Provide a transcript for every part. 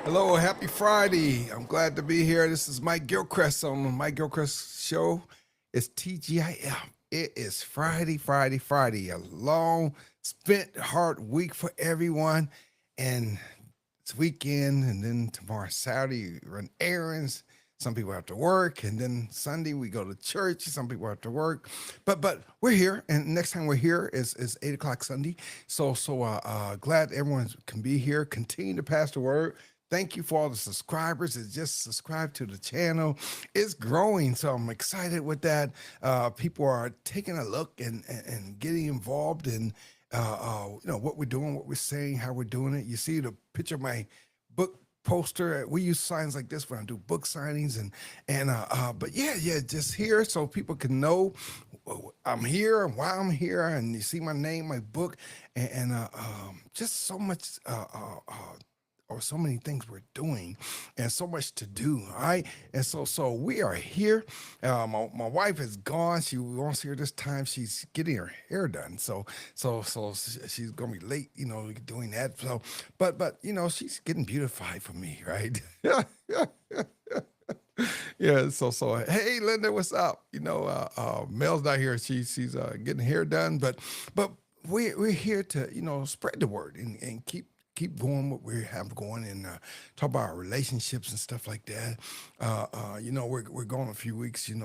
Hello, happy Friday. I'm glad to be here. This is Mike Gilcreast on the Mike Gilcreast Show. It's TGIF. It is Friday, Friday, Friday. A long, spent, hard week for everyone. And it's weekend, and then tomorrow, Saturday, you run errands. Some people have to work, and then Sunday we go to church. Some people have to work, but we're here, and next time we're here is 8 o'clock Sunday. So glad everyone can be here. Continue to pass the word. Thank you for all the subscribers that just subscribe to the channel. It's growing, so I'm excited with that. People are taking a look and getting involved in what we're doing, what we're saying, how we're doing it. You see the picture of my book poster. We use signs like this when I do book signings but just here so people can know I'm here and why I'm here, and you see my name, my book, just so much or so many things we're doing and so much to do. All right. And so we are here. My wife is gone. She won't see her this time. She's getting her hair done. So she's going to be late, doing that. So, but she's getting beautified for me. Right. Yeah. So, hey, Linda, what's up? Mel's not here. She's getting hair done, but we're here to, spread the word and keep going what we have going and talk about our relationships and stuff like that. We're going a few weeks, in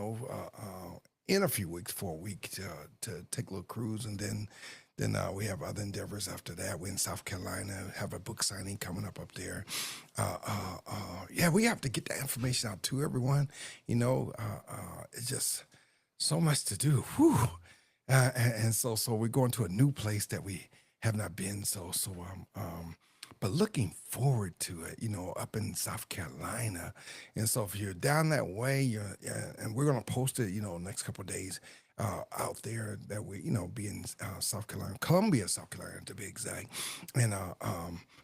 a few weeks for a week to take a little cruise, and then we have other endeavors after that. We're in South Carolina, have a book signing coming up there. We have to get that information out to everyone. It's just so much to do. Whew. So we're going to a new place that we have not been. But looking forward to it, up in South Carolina. And so if you're down that way, and we're going to post it, next couple of days out there that we, be in South Carolina, Columbia, South Carolina, to be exact. And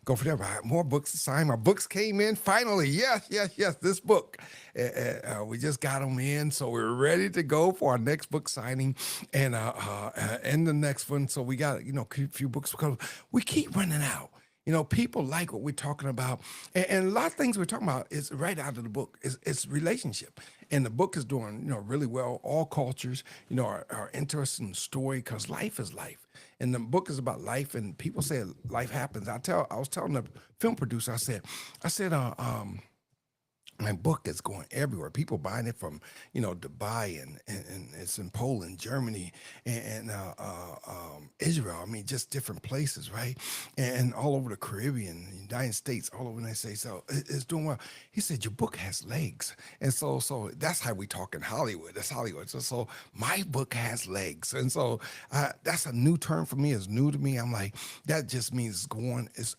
go for that. I have more books to sign. My books came in finally. Yes, this book. We just got them in. So we're ready to go for our next book signing and the next one. So we got, a few books because we keep running out. People like what we're talking about. And a lot of things we're talking about is right out of the book. It's relationship. And the book is doing, really well. All cultures, are interested in the story because life is life. And the book is about life. And people say life happens. I was telling the film producer, I said, my book is going everywhere. People buying it from, Dubai and it's in Poland, Germany, and Israel. I mean, just different places, right? And all over the Caribbean, United States, all over the United States. So it's doing well. He said, your book has legs. And so that's how we talk in Hollywood. That's Hollywood. So my book has legs. And so that's a new term for me. It's new to me. I'm like, that just means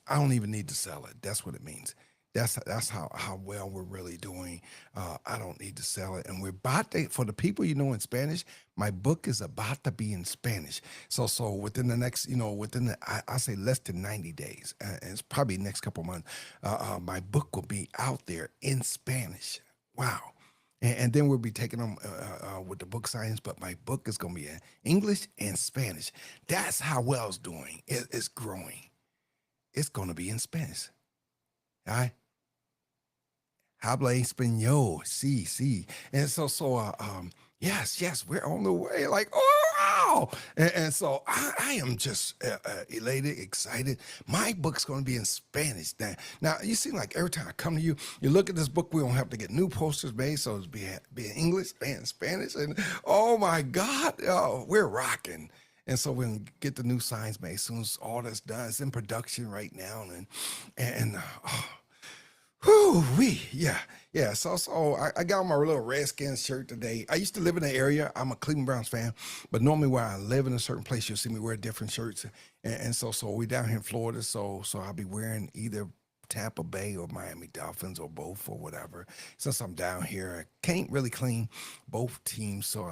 I don't even need to sell it. That's what it means. That's how well we're really doing. I don't need to sell it. And we're about to, for the people, in Spanish, my book is about to be in Spanish. So within the next, I say less than 90 days, and it's probably next couple months, my book will be out there in Spanish. Wow. And then we'll be taking them with the book signings, but my book is going to be in English and Spanish. That's how well it's doing. It's growing. It's going to be in Spanish. All right. Habla español, sí. And so, yes, we're on the way. Like, oh, football. And so I am just elated, excited. My book's going to be in Spanish. Now, you seem like every time I come to you, you look at this book, we don't have to get new posters made, so it's be in English and Spanish. And oh my God, we're rocking. And so we're gonna get the new signs made as soon as all that's done. It's in production right now, and whew, yeah, yeah. So I got on my little Redskins shirt today. I used to live in the area. I'm a Cleveland Browns fan, but normally where I live in a certain place, you'll see me wear different shirts. And so we down here in Florida, so I'll be wearing either Tampa Bay or Miami Dolphins or both or whatever. Since I'm down here, I can't really clean both teams, so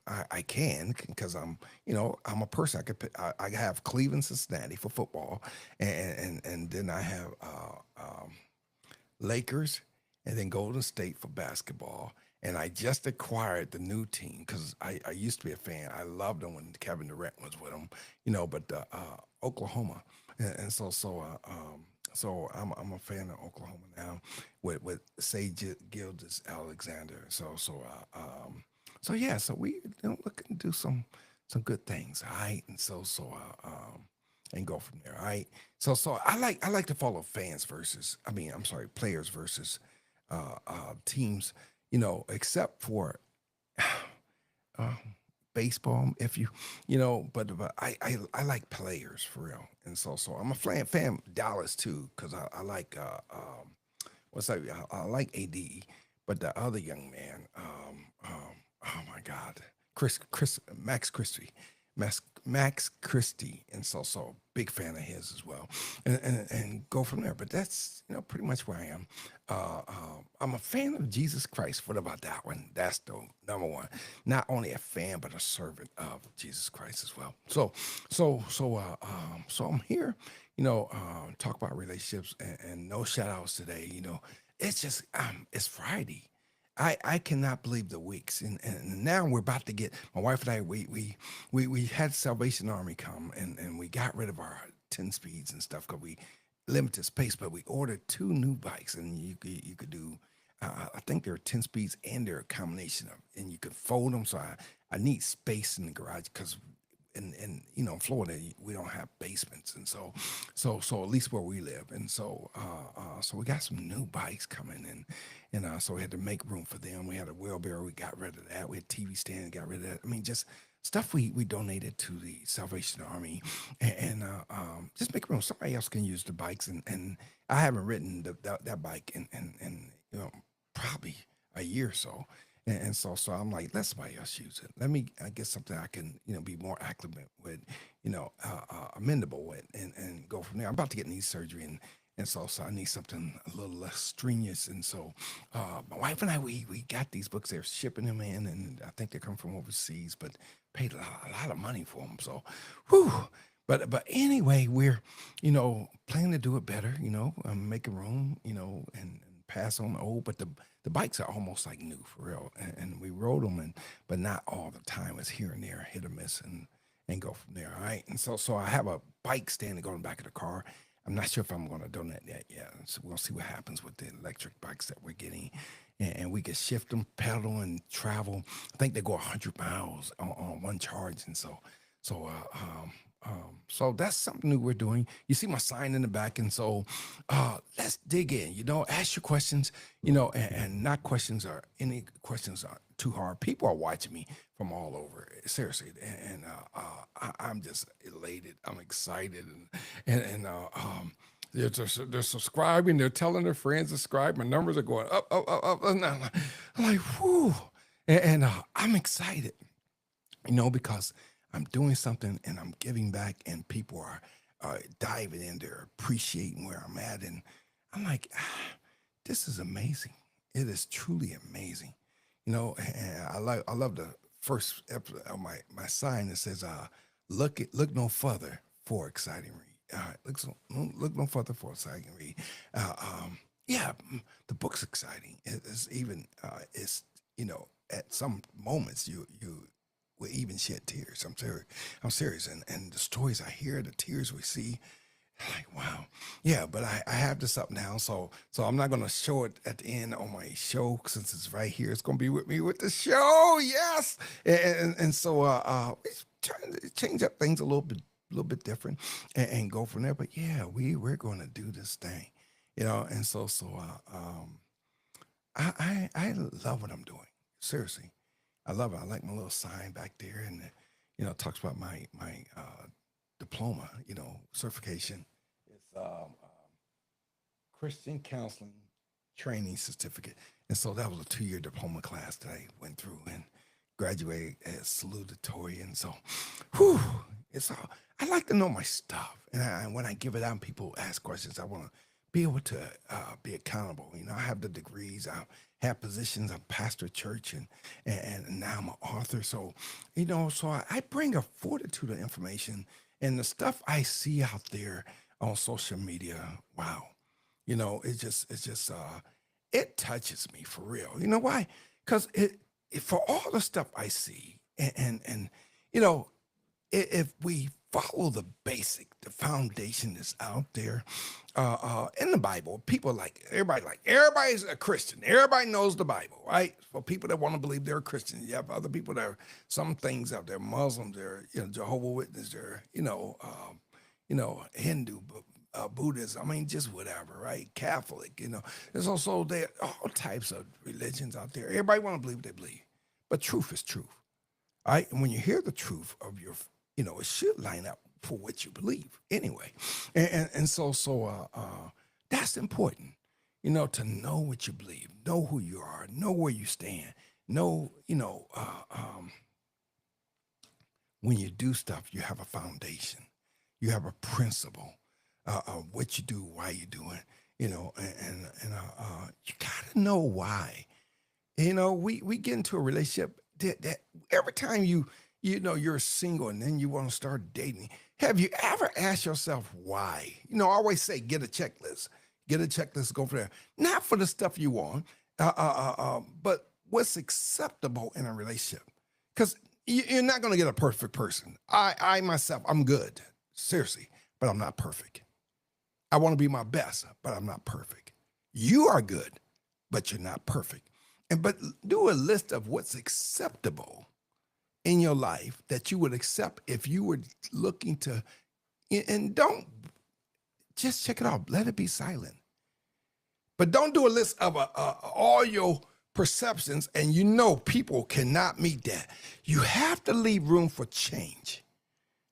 I can because I'm a person. I have Cleveland, Cincinnati for football, and then I have Lakers, and then Golden State for basketball. And I just acquired the new team because I used to be a fan. I loved them when Kevin Durant was with them, but Oklahoma, so I'm a fan of Oklahoma now with Say Gildas Alexander. So yeah, so we looking to do some good things, all right? And and go from there, all right? So I like to follow players versus teams, except for uh, baseball, if but I like players for real, and so I'm a fan of Dallas too, because I like what's that? I like AD, but the other young man, oh my God, Max Christie, Max Christie, and so big fan of his as well, and go from there. But that's pretty much where I am. I'm a fan of Jesus Christ. What about that one? That's the number one. Not only a fan, but a servant of Jesus Christ as well. So I'm here. Talk about relationships and no shout outs today. It's just it's Friday. I cannot believe the weeks, and now we're about to get my wife and I. We had Salvation Army come, and we got rid of our 10 speeds and stuff because we limited space. But we ordered two new bikes, and you could do. I think they're 10 speeds and they're a combination of, and you could fold them. So I need space in the garage because in Florida we don't have basements, and so at least where we live, and so we got some new bikes coming in, and so we had to make room for them. We had a wheelbarrow, we got rid of that. We had TV stand, got rid of that. I mean, just stuff we donated to the Salvation Army, and just make room. Somebody else can use the bikes, and I haven't ridden that bike in probably a year or so. And so I'm like, let somebody else use it. Let me get something I can, be more acclimate with, amendable with, and go from there. I'm about to get knee surgery, and so I need something a little less strenuous. And so my wife and I, we got these books. They're shipping them in, and I think they come from overseas, but paid a lot of money for them. So, whew. But anyway, we're, planning to do it better, making room, and pass on the old, but the bikes are almost like new for real, and we rode them, but not all the time. It's here and there, hit or miss, and go from there. All right, and so I have a bike stand to go in the back of the car. I'm not sure if I'm going to donate that yet. So we'll see what happens with the electric bikes that we're getting, and we can shift them, pedal, and travel. I think they go 100 miles on one charge, and so that's something new we're doing. You see my sign in the back, and so let's dig in. Ask your questions. And not questions are any questions are too hard. People are watching me from all over, seriously, I'm just elated. I'm excited, and they're subscribing. They're telling their friends to subscribe. My numbers are going up, up, up, up. And I'm like, whoo, and I'm excited. Because I'm doing something and I'm giving back, and people are diving in there, appreciating where I'm at, and I'm like, this is amazing. It is truly amazing, And I love the first episode of my sign that says, look no further for exciting read. Look no further for exciting read. Yeah, the book's exciting. It's even at some moments you will even shed tears. I'm serious. And the stories I hear, the tears we see, like, wow. Yeah, but I have this up now, so I'm not gonna show it at the end on my show since it's right here. It's gonna be with me with the show, yes. And so trying to change up things a little bit different, and go from there. But yeah, we're going to do this thing, And I love what I'm doing. Seriously, I love it. I like my little sign back there, and it talks about my diploma, certification. It's Christian Counseling Training Certificate, and so that was a 2-year diploma class that I went through and graduated as salutatory, and so, whew, it's all. I like to know my stuff, and when I give it out, people ask questions. I want to be able to be accountable. I have the degrees. I have positions. I'm pastor church, and now I'm an author. So, so I bring a fortitude of information, and the stuff I see out there on social media. Wow, it touches me for real. You know why? Because it for all the stuff I see, and if we follow the basic, the foundation that's out there in the Bible, everybody's a Christian. Everybody knows the Bible, right? For people that want to believe they're Christians, you have other people that are some things out there, Muslims, they're Jehovah's Witness, they're Hindu, Buddhism. I mean, just whatever, right? Catholic, There's also there all types of religions out there. Everybody want to believe what they believe, but truth is truth. All right. And when you hear the truth of your, it should line up for what you believe anyway. And so that's important, to know what you believe, know who you are, know where you stand, know, when you do stuff, you have a foundation, you have a principle of what you do, why you do it, you gotta know why. We get into a relationship that every time you're single and then you want to start dating, have you ever asked yourself why? I always say get a checklist. Get a checklist, go for there. Not for the stuff you want, but what's acceptable in a relationship. Because you're not going to get a perfect person. I myself, I'm good, seriously, but I'm not perfect. I want to be my best, but I'm not perfect. You are good, but you're not perfect. But do a list of what's acceptable in your life that you would accept if you were looking to, and don't just check it out. Let it be silent. But don't do a list of all your perceptions, and people cannot meet that. You have to leave room for change.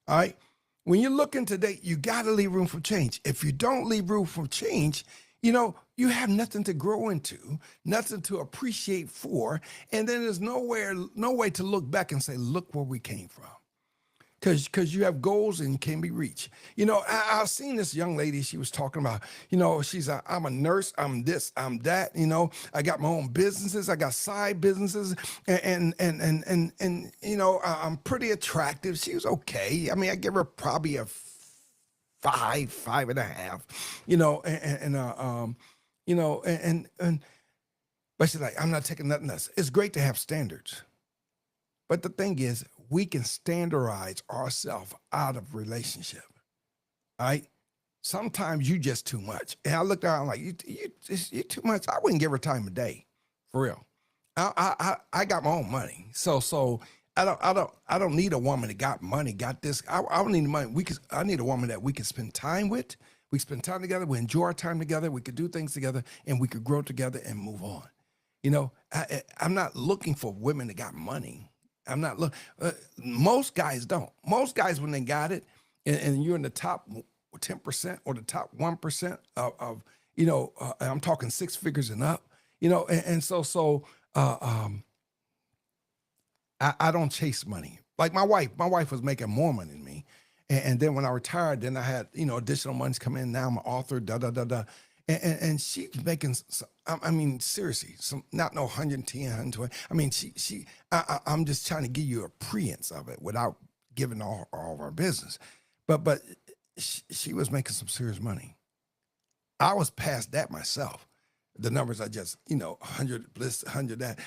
All right? When you're looking to date, you got to leave room for change. If you don't leave room for change, you have nothing to grow into, nothing to appreciate for, and then there's no way to look back and say, look where we came from. Because you have goals and can be reached. I've seen this young lady, she was talking about, I'm a nurse, I'm this, I'm that, I got my own businesses, I got side businesses, and I'm pretty attractive. She was okay. I mean, I give her probably a 5.5, but she's like, I'm not taking nothing else. It's great to have standards. But the thing is, we can standardize ourselves out of relationship, right? Sometimes you just too much. And I looked at her, I'm like, you too much. I wouldn't give her time of day, for real. I got my own money, so I don't need a woman that got money, got this. I don't need money. I need a woman that we can spend time with. We spend time together. We enjoy our time together. We could do things together, and we could grow together and move on. I'm not looking for women that got money. I'm not looking. Most guys don't. Most guys, when they got it, and you're in the top 10% or the top 1% of I'm talking 6 figures and up, I don't chase money. Like my wife was making more money than me. And then when I retired, then I had, additional monies come in. Now I'm an author, And she's making, I mean, seriously, not no 110, 120. I mean, I'm just trying to give you a pretense of it without giving all of our business. But she was making some serious money. I was past that myself. The numbers I just, 100 bliss, 100 that,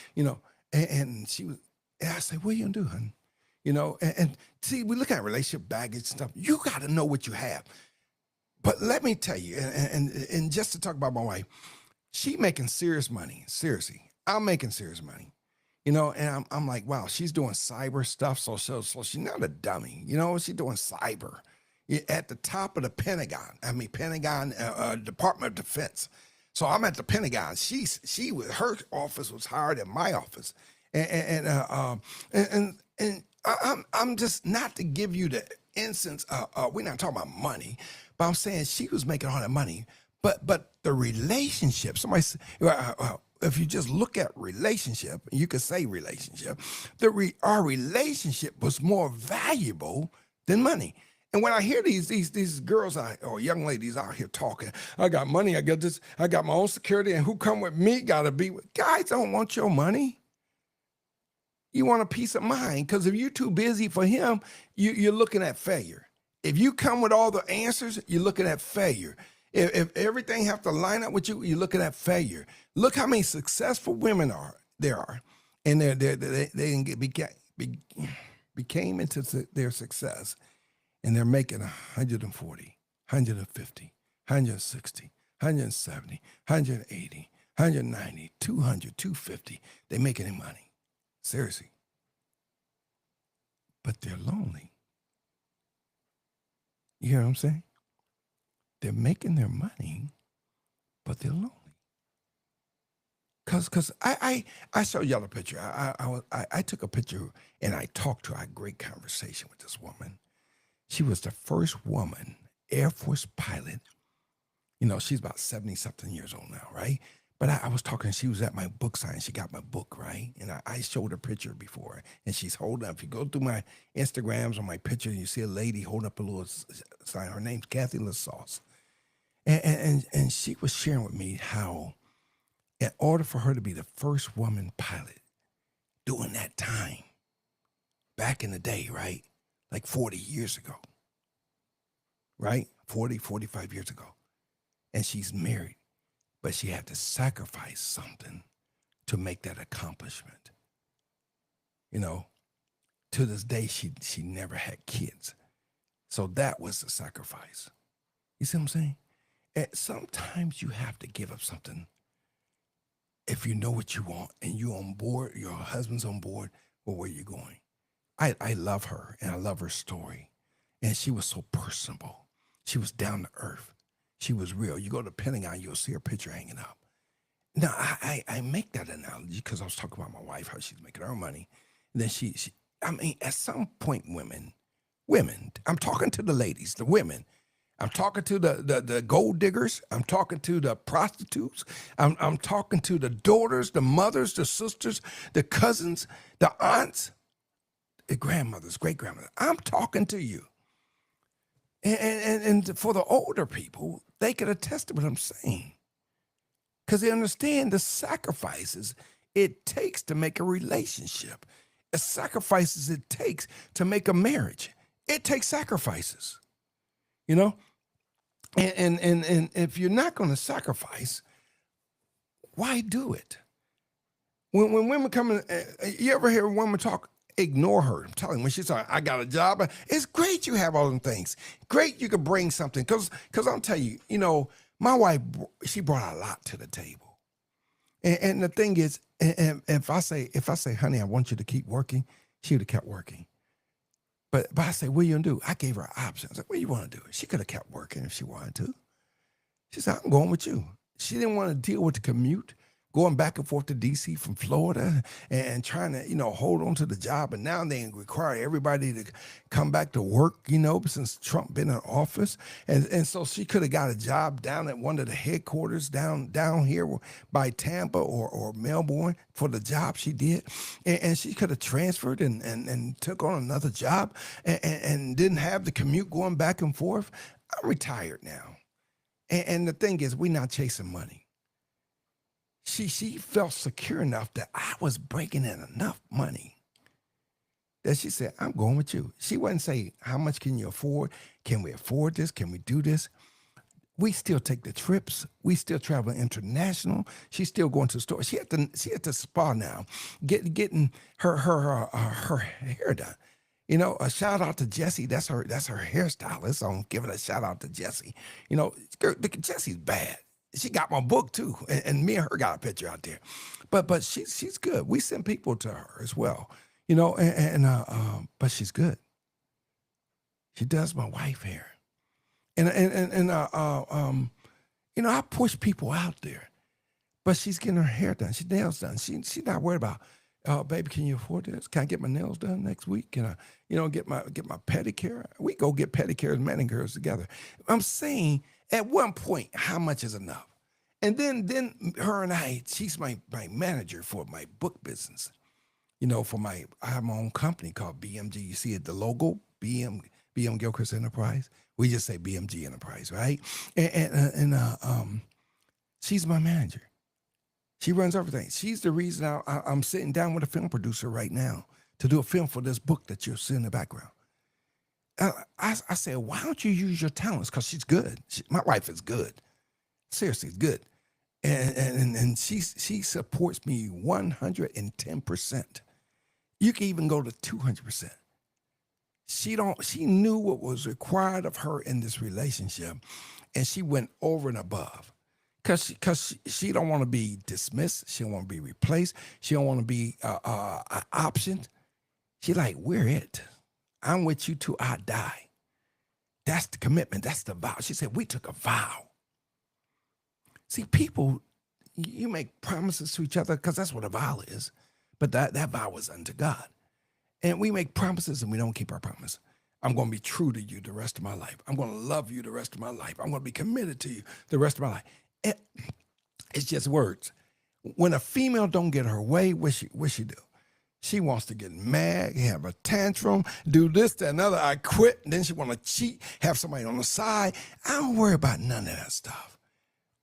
and she was, and I said, what are you gonna do, honey? And see, we look at relationship baggage stuff. You got to know what you have. But let me tell you, and just to talk about my wife, she making serious money. Seriously, I'm making serious money. And I'm like, wow, she's doing cyber stuff. So she's not a dummy. She's doing cyber at the top of the Pentagon. I mean, Pentagon, Department of Defense. So I'm at the Pentagon. Her office was higher than my office. I'm just not to give you the instance. We're not talking about money, but I'm saying she was making all that money. But the relationship, if you just look at relationship, you could say relationship, our relationship was more valuable than money. And when I hear these girls or young ladies out here talking, I got money, I got this, I got my own security, and who come with me gotta be with guys don't want your money. You want a peace of mind, because if you're too busy for him, you're looking at failure. If you come with all the answers, you're looking at failure. If everything have to line up with you, you're looking at failure. Look how many successful women there are, and became into their success, and they're making 140, 150, 160, 170, 180, 190, 200, 250. They're making their money. Seriously. But they're lonely. You hear what I'm saying? They're making their money, but they're lonely. Cause I showed y'all a picture. I took a picture and I talked to her. I had a great conversation with this woman. She was the first woman Air Force pilot. She's about 70 something years old now, right? But I was talking, she was at my book signing. She got my book, right? And I showed her a picture before, and she's holding up. If you go through my Instagrams or my picture, you see a lady holding up a little sign. Her name's Kathy LaSauce. And she was sharing with me how, in order for her to be the first woman pilot during that time, back in the day, right? Like 40 years ago, right? 40, 45 years ago. And she's married, but she had to sacrifice something to make that accomplishment. To this day, she never had kids. So that was the sacrifice. You see what I'm saying? And sometimes you have to give up something if you know what you want and you're on board, your husband's on board with where you're going. I love her, and I love her story. And she was so personable. She was down to earth. She was real. You go to the Pentagon, you'll see her picture hanging up. Now, I make that analogy because I was talking about my wife, how she's making her money. And then at some point, women, I'm talking to the ladies, the women. I'm talking to the gold diggers. I'm talking to the prostitutes. I'm talking to the daughters, the mothers, the sisters, the cousins, the aunts, the grandmothers, great-grandmothers. I'm talking to you. And for the older people, they can attest to what I'm saying, because they understand the sacrifices it takes to make a relationship, the sacrifices it takes to make a marriage. It takes sacrifices, And if you're not going to sacrifice, why do it? When women come in, you ever hear a woman talk? Ignore her. I'm telling you, when she's like, I got a job. It's great you have all them things. Great you could bring something. Because I'll tell you, my wife, she brought a lot to the table. And the thing is, and if I say, honey, I want you to keep working, she would have kept working. But I say, what are you going to do? I gave her options. Like, what do you want to do? She could have kept working if she wanted to. She said, I'm going with you. She didn't want to deal with the commute, going back and forth to D.C. from Florida and trying to, hold on to the job. And now they require everybody to come back to work, since Trump been in office. And so she could have got a job down at one of the headquarters down here by Tampa or Melbourne for the job she did. And she could have transferred and took on another job and didn't have the commute going back and forth. I'm retired now. And the thing is, we're not chasing money. She felt secure enough that I was breaking in enough money that she said, I'm going with you. She wasn't saying, how much can you afford? Can we afford this? Can we do this? We still take the trips. We still travel international. She's still going to the store. She at the spa now, getting her hair done. A shout out to Jessie. That's her hairstylist. So I'm giving a shout out to Jessie. Jesse's bad. She got my book too, and me and her got a picture out there. But she's good. We send people to her as well, but she's good. She does my wife hair, and I push people out there, but she's getting her hair done, she nails done. She's not worried about, baby, can you afford this? Can I get my nails done next week? Can I, get my pedicure? We go get pedicures and manicures together. I'm saying at one point, how much is enough? And then her and she's my manager for my book business. I have my own company called BMG. You see it, the logo, BM Gilcreast Enterprise. We just say BMG Enterprise, right? And she's my manager. She runs everything. She's the reason I'm sitting down with a film producer right now to do a film for this book that you're seeing in the background. I said, why don't you use your talents? Because she's good. My wife is good. Seriously, good. And she supports me 110%. You can even go to 200%. She knew what was required of her in this relationship, and she went over and above. Because she don't want to be dismissed. She don't want to be replaced. She don't want to be an option. She like, we're it. I'm with you till I die. That's the commitment. That's the vow. She said, we took a vow. See, people, you make promises to each other because that's what a vow is. But that vow is unto God. And we make promises and we don't keep our promise. I'm going to be true to you the rest of my life. I'm going to love you the rest of my life. I'm going to be committed to you the rest of my life. It's just words. When a female don't get her way, what she do? She wants to get mad, have a tantrum, do this, that, another. I quit. And then she want to cheat, have somebody on the side. I don't worry about none of that stuff.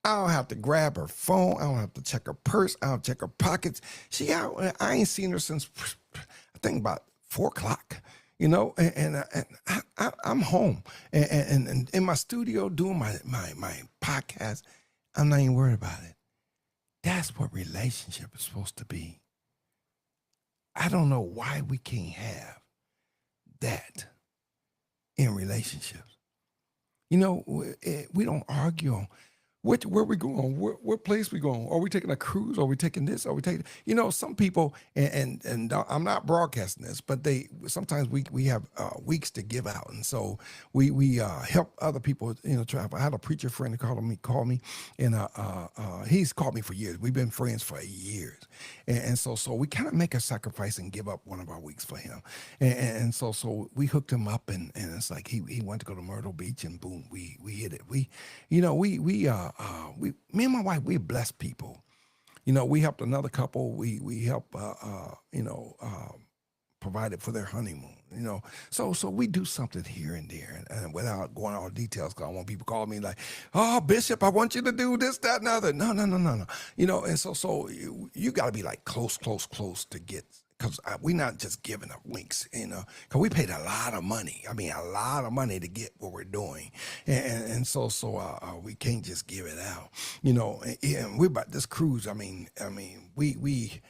I don't have to grab her phone. I don't have to check her purse. I don't check her pockets. I ain't seen her since, I think, about 4 o'clock. And I'm home and in my studio doing my podcast. I'm not even worried about it. That's what relationship is supposed to be. I don't know why we can't have that in relationships. We don't argue on where we going, what place we going. Are we taking a cruise? Are we taking this? Are we taking, some people, and I'm not broadcasting this, but sometimes we have weeks to give out. And so we help other people, travel. I had a preacher friend who called me, and he's called me for years. We've been friends for years. And so we kind of make a sacrifice and give up one of our weeks for him. And so we hooked him up, and it's like he wanted to go to Myrtle Beach, and boom, we hit it. Me and my wife, we blessed people. We helped another couple. We helped, provided for their honeymoon. So we do something here and there, and without going all details, because I want people to call me like, oh, Bishop, I want you to do this, that, and other. No. And so you got to be like close to get. Because we're not just giving up winks, because we paid a lot of money. I mean, a lot of money to get what we're doing. And so we can't just give it out, and we're about this cruise. I mean, we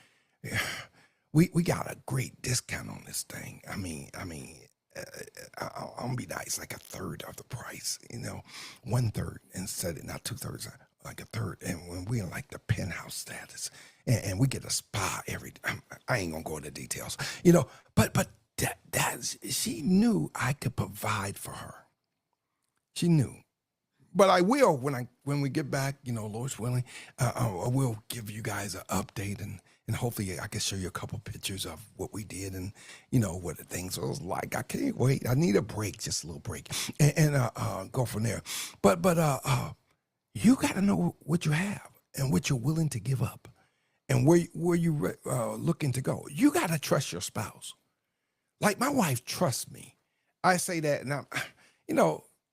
got a great discount on this thing. I'm gonna be nice, like a third of the price, 1/3 instead of not 2/3, like a third. And when we're in like the penthouse status, and we get a spa I ain't gonna go into details, but she knew I could provide for her. She knew. But I will when we get back, Lord's willing, I will give you guys an update, and hopefully I can show you a couple pictures of what we did and what the things was like. I can't wait. I need a break, just a little break, and go from there. But you got to know what you have and what you're willing to give up, and where you looking to go. You got to trust your spouse. Like my wife trusts me. I say that, and I'm,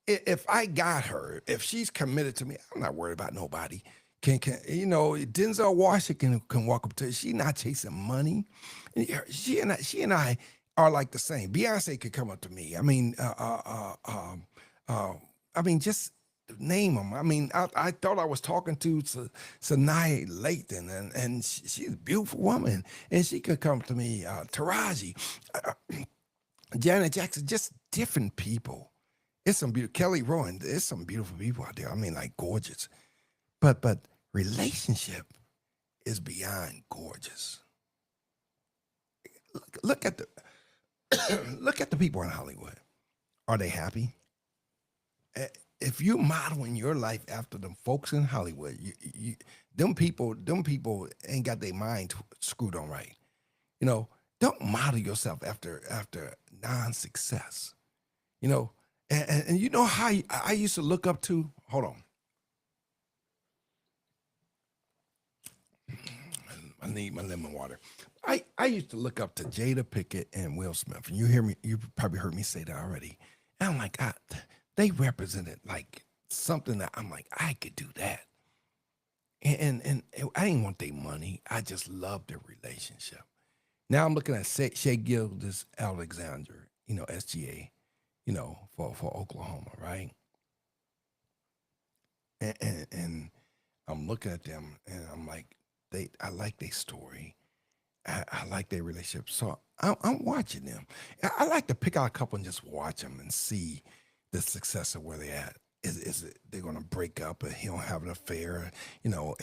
if I got her, if she's committed to me, I'm not worried about nobody. Can Denzel Washington can walk up to her. She's not chasing money. She and I are like the same. Beyonce could come up to me. Just name them. I thought I was talking to Sanaa Lathan, and she's a beautiful woman, and she could come to me. Taraji, Janet Jackson, just different people. It's some beautiful Kelly Rowan. There's some beautiful people out there. Like gorgeous. but relationship is beyond gorgeous. Look at the look at the people in Hollywood. Are they happy? Eh, If you modeling your life after them folks in Hollywood, them people ain't got their mind screwed on right. You know, don't model yourself after non-success. You know, and you know how I used to look up to. Hold on, I need my lemon water. I used to look up to Jada Pickett and Will Smith, and you probably heard me say that already. And I'm like, they represented like something that I'm like, I could do that. And I didn't want their money. I just loved their relationship. Now I'm looking at Shea Gildas Alexander, SGA, for Oklahoma, right? And I'm looking at them and I'm like, I like their story. I like their relationship. So I'm watching them. I like to pick out a couple and just watch them and see the success of where they're at. Is it they're gonna break up and he don't have an affair, or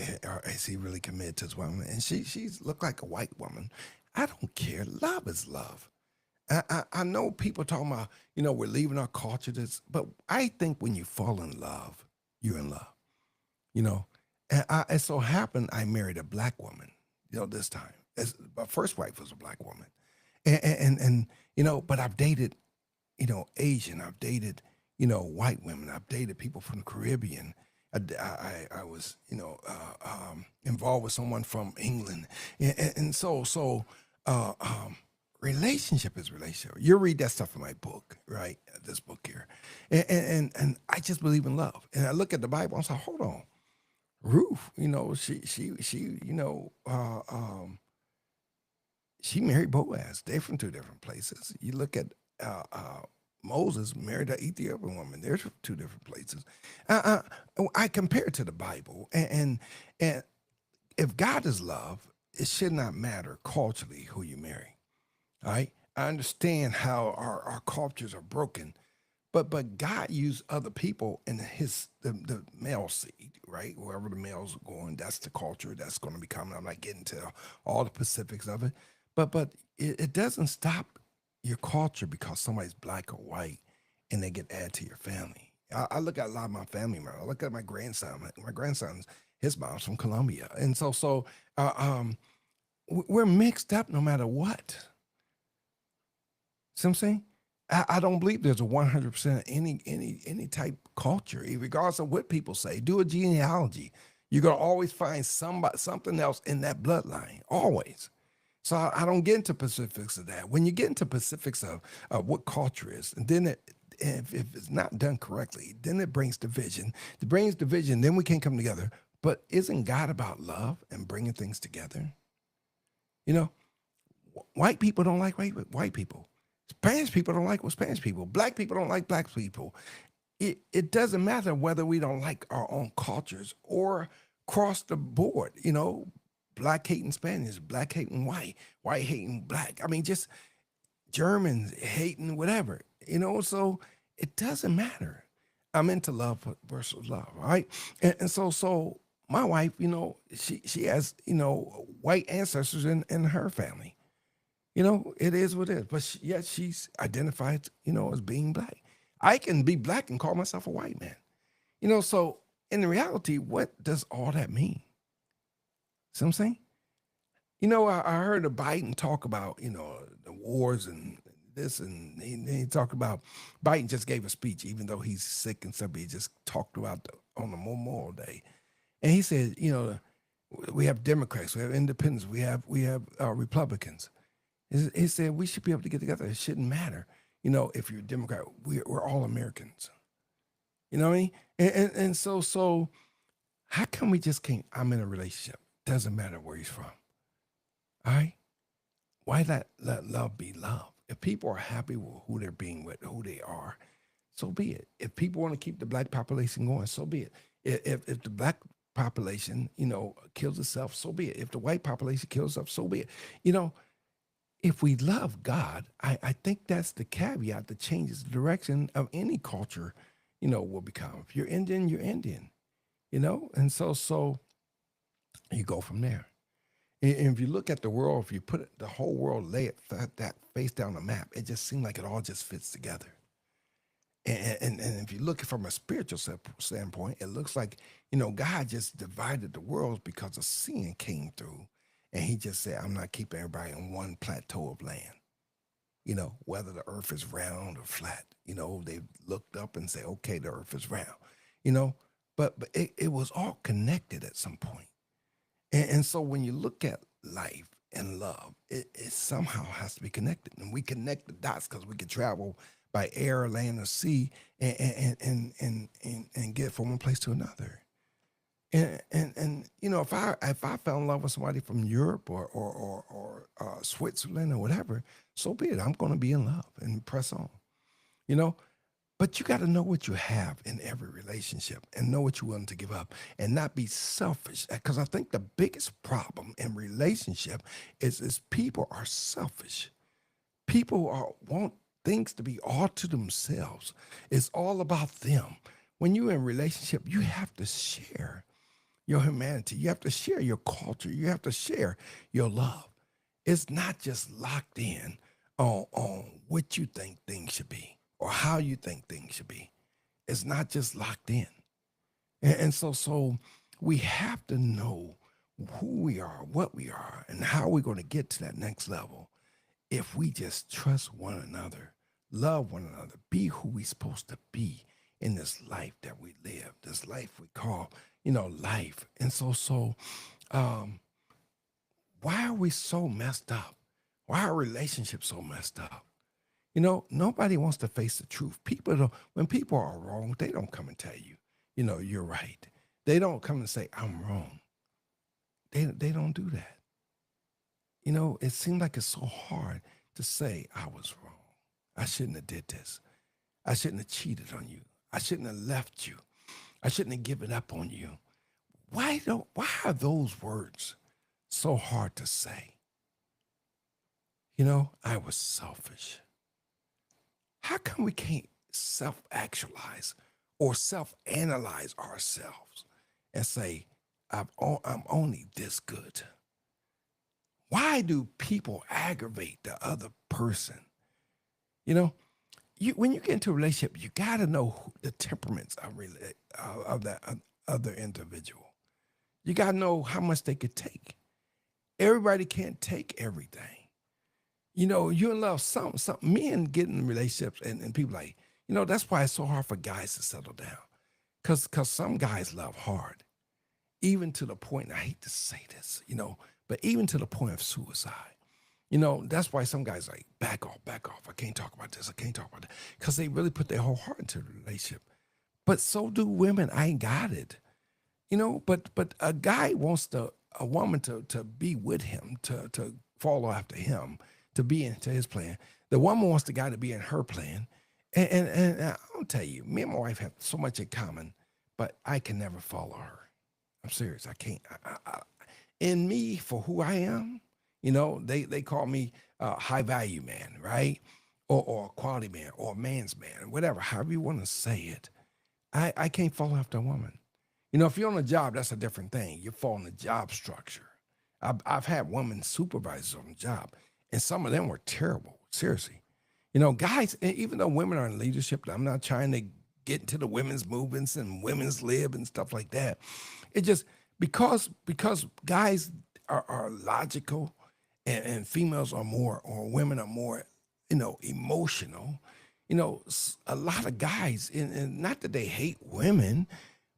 is he really committed to his woman? And she's looked like a white woman. I don't care. Love is love. I know people talking about, we're leaving our culture, but I think when you fall in love, you're in love, you know. And it so happened I married a black woman, this time. My first wife was a black woman. And but I've dated, Asian, I've dated, white women, I've dated people from the Caribbean. I was, involved with someone from England. And so, uh, um, relationship is relationship. You read that stuff in my book, right? This book here. And I just believe in love. And I look at the Bible and say, hold on. Ruth, she married Boaz. They're from two different places. You look at Moses married an Ethiopian woman. They're from two different places. I compare it to the Bible, and if God is love, it should not matter culturally who you marry. All right, I understand how our cultures are broken, but God used other people in the male seed, right? Wherever the males are going, that's the culture that's going to be coming. I'm not getting to all the specifics of it, but it doesn't stop your culture because somebody's black or white and they get added to your family. I look at a lot of my family members. I look at my grandson. My grandson's his mom's from Colombia, and so we're mixed up no matter what. See what I'm saying? I don't believe there's a 100% any type culture, regardless of what people say. Do a genealogy. You're gonna always find something else in that bloodline, always. So I don't get into specifics of that. When you get into specifics of what culture is, and then if it's not done correctly, then it brings division. It brings division, then we can't come together. But isn't God about love and bringing things together? You know, white people don't like white people. Spanish people don't like Spanish people. Black people don't like black people. It doesn't matter whether we don't like our own cultures or cross the board, black hating Spanish, black hating white, white hating black. I mean, just Germans hating whatever, so it doesn't matter. I'm into love versus love, right? And so my wife, she has, white ancestors in her family. It is what it is. But yet she's identified, as being black. I can be black and call myself a white man. So in reality, what does all that mean? See what I'm saying? I heard a Biden talk about, the wars and this, and he talked about Biden just gave a speech, even though he's sick and stuff. He just talked about on the Memorial Day, and he said, we have Democrats, we have Independents, we have Republicans. He said we should be able to get together. It shouldn't matter, if you're a Democrat. We're all Americans. You know what I mean? And so how come we just can't? I'm in a relationship. Doesn't matter where he's from. All right. Why let love be love? If people are happy with who they're being with, who they are, so be it. If people want to keep the black population going, so be it. If the black population, kills itself, so be it. If the white population kills itself, so be it. If we love God, I think that's the caveat that changes the direction of any culture, will become. If you're Indian, you're Indian. And so you go from there. And if you look at the world, if you put the whole world, lay it that face down the map, it just seems like it all just fits together. And if you look from a spiritual standpoint, it looks like, God just divided the world because a sin came through. And he just said, I'm not keeping everybody on one plateau of land. Whether the earth is round or flat, they looked up and say, okay, the earth is round, you know, but it was all connected at some point. And so when you look at life and love, it somehow has to be connected. And we connect the dots because we can travel by air, land, or sea and get from one place to another. And if I fell in love with somebody from Europe or Switzerland or whatever, so be it. I'm going to be in love and press on. You know, but you got to know what you have in every relationship and know what you're willing to give up and not be selfish. Because I think the biggest problem in relationship is people are selfish. Want things to be all to themselves. It's all about them. When you're in a relationship, you have to share your humanity. You have to share your culture. You have to share your love. It's not just locked in on what you think things should be or how you think things should be. It's not just locked in. And so we have to know who we are, what we are, and how we're going to get to that next level if we just trust one another, love one another, be who we're supposed to be in this life that we live, this life we call, life. And so why are we so messed up? Why are relationships so messed up? Nobody wants to face the truth. When people are wrong, they don't come and tell you, you're right. They don't come and say, I'm wrong. They don't do that. It seems like it's so hard to say I was wrong. I shouldn't have did this. I shouldn't have cheated on you. I shouldn't have left you. I shouldn't have given up on you. Why are those words so hard to say? I was selfish. How come we can't self-actualize or self-analyze ourselves and say, I'm only this good? Why do people aggravate the other person? When you get into a relationship, you got to know the temperaments of that other individual. You got to know how much they could take. Everybody can't take everything. You in love, some men get in relationships and people like, that's why it's so hard for guys to settle down. Because some guys love hard, even to the point, I hate to say this, but even to the point of suicide. That's why some guys like, back off. I can't talk about this. I can't talk about that. Because they really put their whole heart into the relationship. But so do women. I ain't got it. But a guy wants a woman to be with him, to follow after him, to be into his plan. The woman wants the guy to be in her plan. And I'll tell you, me and my wife have so much in common, but I can never follow her. I'm serious. I can't. In me, for who I am, they call me a high value man, right? Or a quality man or a man's man, whatever, however you want to say it. I can't follow after a woman. If you're on a job, that's a different thing. You're following the job structure. I've had women supervisors on the job, and some of them were terrible. Seriously. Guys, even though women are in leadership, I'm not trying to get into the women's movements and women's lib and stuff like that. It just because guys are logical and females are more, or women are more, emotional. A lot of guys, and not that they hate women,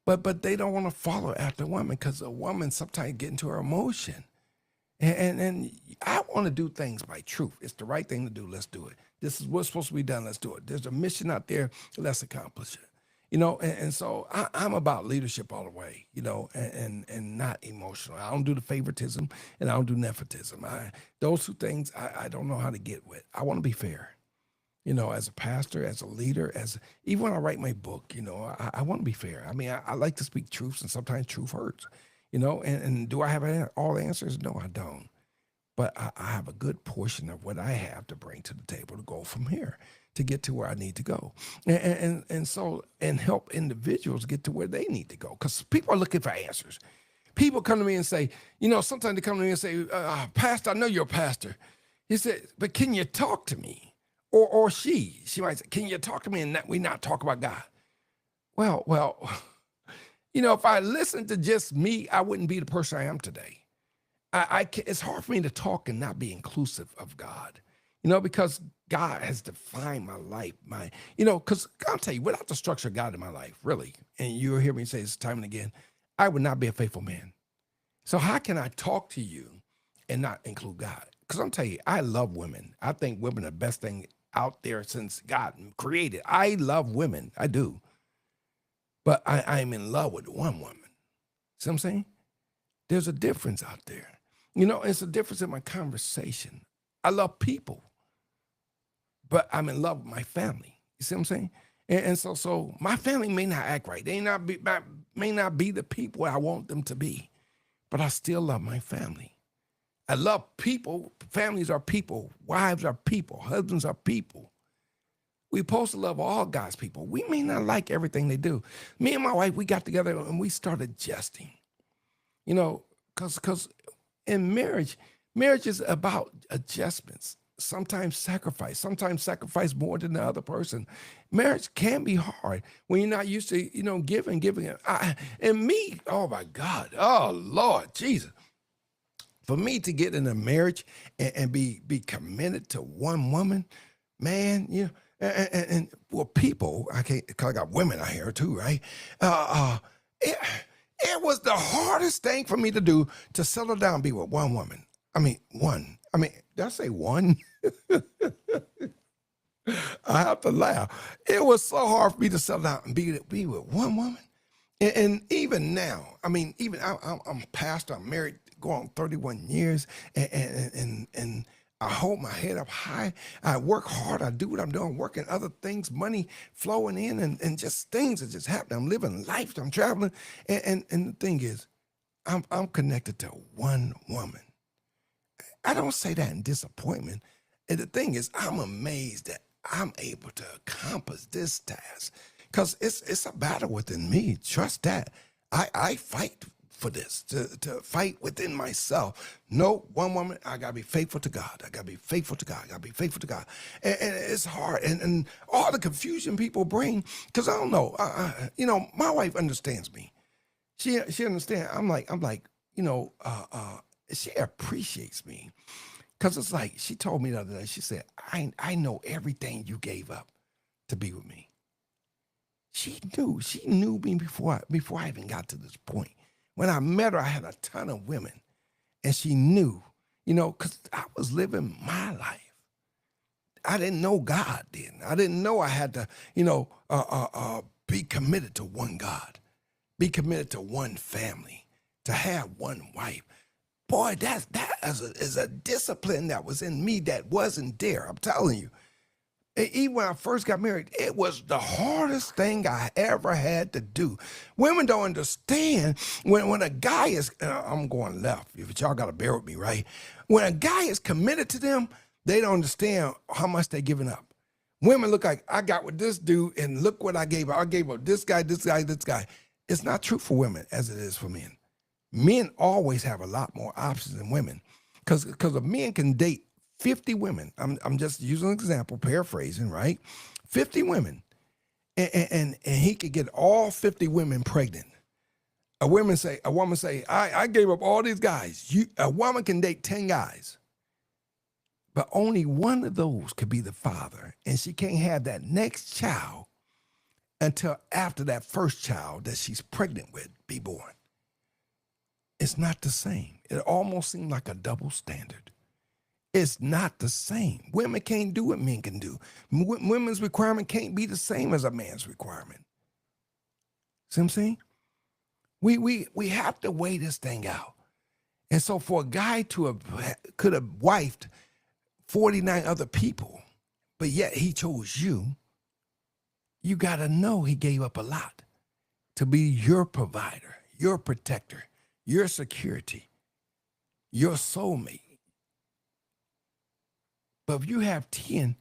but they don't want to follow after a woman because a woman sometimes get into her emotion. And I want to do things by truth. It's the right thing to do. Let's do it. This is what's supposed to be done. Let's do it. There's a mission out there. Let's accomplish it. And so I'm about leadership all the way, and not emotional. I don't do the favoritism and I don't do nepotism. Those two things I don't know how to get with. I want to be fair, as a pastor, as a leader, even when I write my book, I want to be fair. I mean, I like to speak truths, and sometimes truth hurts, and do I have all the answers? No, I don't. But I have a good portion of what I have to bring to the table to go from here. to get to where I need to go. And so, and help individuals get to where they need to go. Because people are looking for answers. People come to me and say, sometimes they come to me and say, Pastor, I know you're a pastor. He said, but can you talk to me? Or she might say, can you talk to me and we not talk about God? Well, if I listened to just me, I wouldn't be the person I am today. It's hard for me to talk and not be inclusive of God, because God has defined my life. Because I'll tell you, without the structure of God in my life, really, and you'll hear me say this time and again, I would not be a faithful man. So how can I talk to you and not include God? Because I'm telling you, I love women. I think women are the best thing out there since God created. I love women. I do. But I'm in love with one woman. See what I'm saying? There's a difference out there. It's a difference in my conversation. I love people, but I'm in love with my family. You see what I'm saying? And so my family may not act right. They may not be the people I want them to be, but I still love my family. I love people. Families are people. Wives are people. Husbands are people. We're supposed to love all God's people. We may not like everything they do. Me and my wife, we got together and we started jesting. Because in marriage is about adjustments, sometimes sacrifice more than the other person. Marriage can be hard when you're not used to, giving. And me, oh my God, oh Lord, Jesus. For me to get in a marriage and be committed to one woman, man, and well, people, I can't, because I got women out here too, right? It was the hardest thing for me to do to settle down and be with one woman. One. Did I say one? I have to laugh. It was so hard for me to settle down and be with one woman. And even now, I'm a pastor, I'm married, going on 31 years, and I hold my head up high. I work hard. I do what I'm doing, working other things, money flowing in, and just things that just happen. I'm living life. I'm traveling. And the thing is, I'm connected to one woman. I don't say that in disappointment. And the thing is, I'm amazed that I'm able to accomplish this task because it's a battle within me. Trust that. I fight for this, to fight within myself. No, one woman, I gotta be faithful to God. I gotta be faithful to God. I gotta be faithful to God. And it's hard. And all the confusion people bring, because I don't know, my wife understands me. She understands. I'm like, she appreciates me. Because it's like, she told me the other day, she said, I know everything you gave up to be with me. She knew me before I even got to this point. When I met her, I had a ton of women, and she knew, because I was living my life. I didn't know God then. I didn't know I had to, be committed to one God, be committed to one family, to have one wife. Boy, that is a discipline that was in me that wasn't there. I'm telling you. Even when I first got married, it was the hardest thing I ever had to do. Women don't understand when a guy is, I'm going left, but y'all got to bear with me, right? When a guy is committed to them, they don't understand how much they're giving up. Women look like, I got with this dude, and look what I gave up. I gave up this guy, this guy, this guy. It's not true for women as it is for men. Men always have a lot more options than women because a man can date 50 women. I'm just using an example, paraphrasing, right? 50 women, and he could get all 50 women pregnant. A woman say, I gave up all these guys. A woman can date 10 guys, but only one of those could be the father, and she can't have that next child until after that first child that she's pregnant with be born. It's not the same. It almost seems like a double standard. It's not the same. Women can't do what men can do. Women's requirement can't be the same as a man's requirement. See what I'm saying? We have to weigh this thing out. And so for a guy could have wifed 49 other people, but yet he chose you, you got to know he gave up a lot to be your provider, your protector, your security, your soulmate. But if you have 10,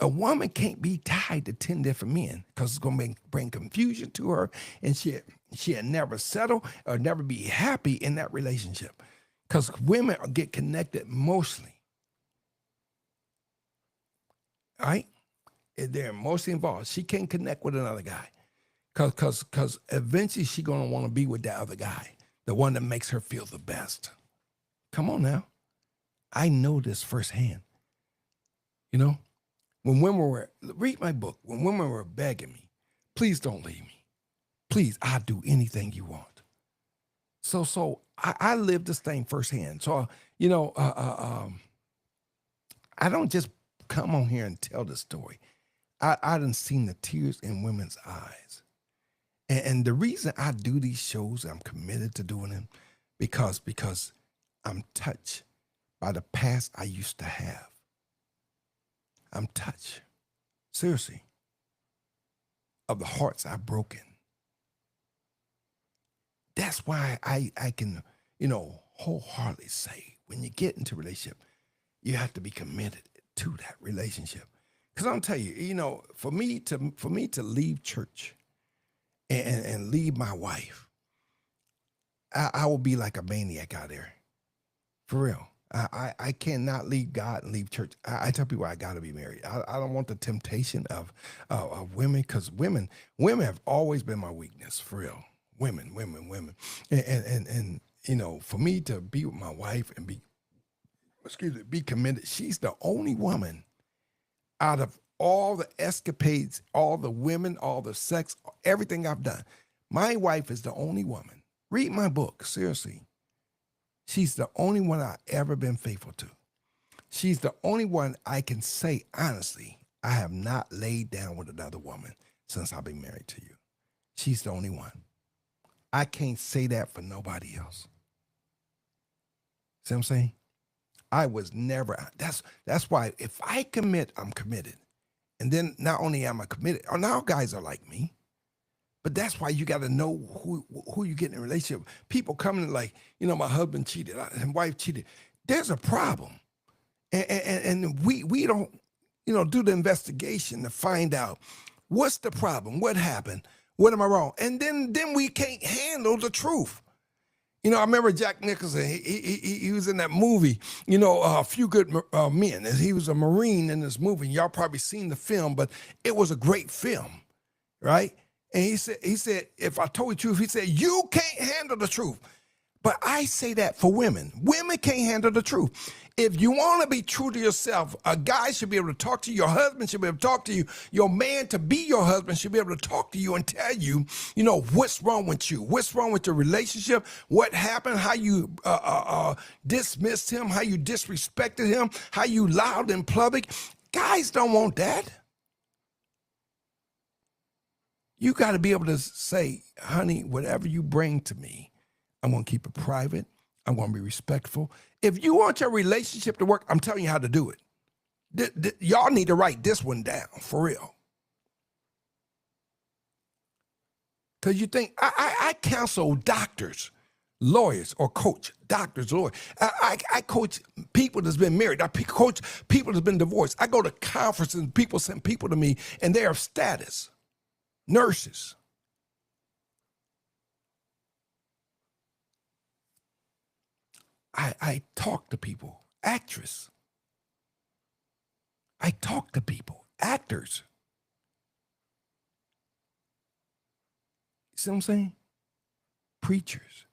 A woman can't be tied to 10 different men because it's going to bring confusion to her, and she'll never settle or never be happy in that relationship because women get connected emotionally, right? They're emotionally involved. She can't connect with another guy because eventually she's going to want to be with that other guy, the one that makes her feel the best. Come on now. I know this firsthand. You know, when women were, read my book, when women were begging me, please don't leave me. Please, I'll do anything you want. So I live this thing firsthand. So, I don't just come on here and tell the story. I done seen the tears in women's eyes. And the reason I do these shows, I'm committed to doing them, because I'm touched by the past I used to have. I'm touched, seriously, of the hearts I've broken. That's why I can, wholeheartedly say, when you get into a relationship, you have to be committed to that relationship. Because I'll tell you, for me to leave church and leave my wife, I will be like a maniac out there, for real. I cannot leave God and leave church. I tell people I got to be married. I don't want the temptation of women, because women have always been my weakness, for real. Women. And for me to be with my wife and be committed, she's the only woman out of all the escapades, all the women, all the sex, everything I've done. My wife is the only woman. Read my book, seriously. She's the only one I've ever been faithful to. She's the only one I can say honestly, I have not laid down with another woman since I've been married to you. She's the only one. I can't say that for nobody else. See what I'm saying? I was never, that's why if I commit, I'm committed. And then not only am I committed, now guys are like me, but that's why you got to know who you get in a relationship. People coming like, my husband cheated, and wife cheated. There's a problem. And we don't, do the investigation to find out what's the problem, what happened, what am I wrong? And then we can't handle the truth. I remember Jack Nicholson, he was in that movie, A Few Good Men. And he was a Marine in this movie. Y'all probably seen the film, but it was a great film, right? And he said, if I told you the truth, he said, you can't handle the truth. But I say that for women. Women can't handle the truth. If you want to be true to yourself, a guy should be able to talk to you. Your husband should be able to talk to you. Your man to be your husband should be able to talk to you and tell you, what's wrong with you, what's wrong with your relationship, what happened, how you dismissed him, how you disrespected him, how you lied in public. Guys don't want that. You got to be able to say, honey, whatever you bring to me, I'm going to keep it private. I'm going to be respectful. If you want your relationship to work, I'm telling you how to do it. Y'all need to write this one down, for real. Because you think, I counsel doctors, lawyers, or coach doctors, lawyers. I coach people that's been married. I coach people that's been divorced. I go to conferences and people send people to me, and they are status. Nurses. I talk to people. Actress. I talk to people. Actors. You see what I'm saying? Preachers.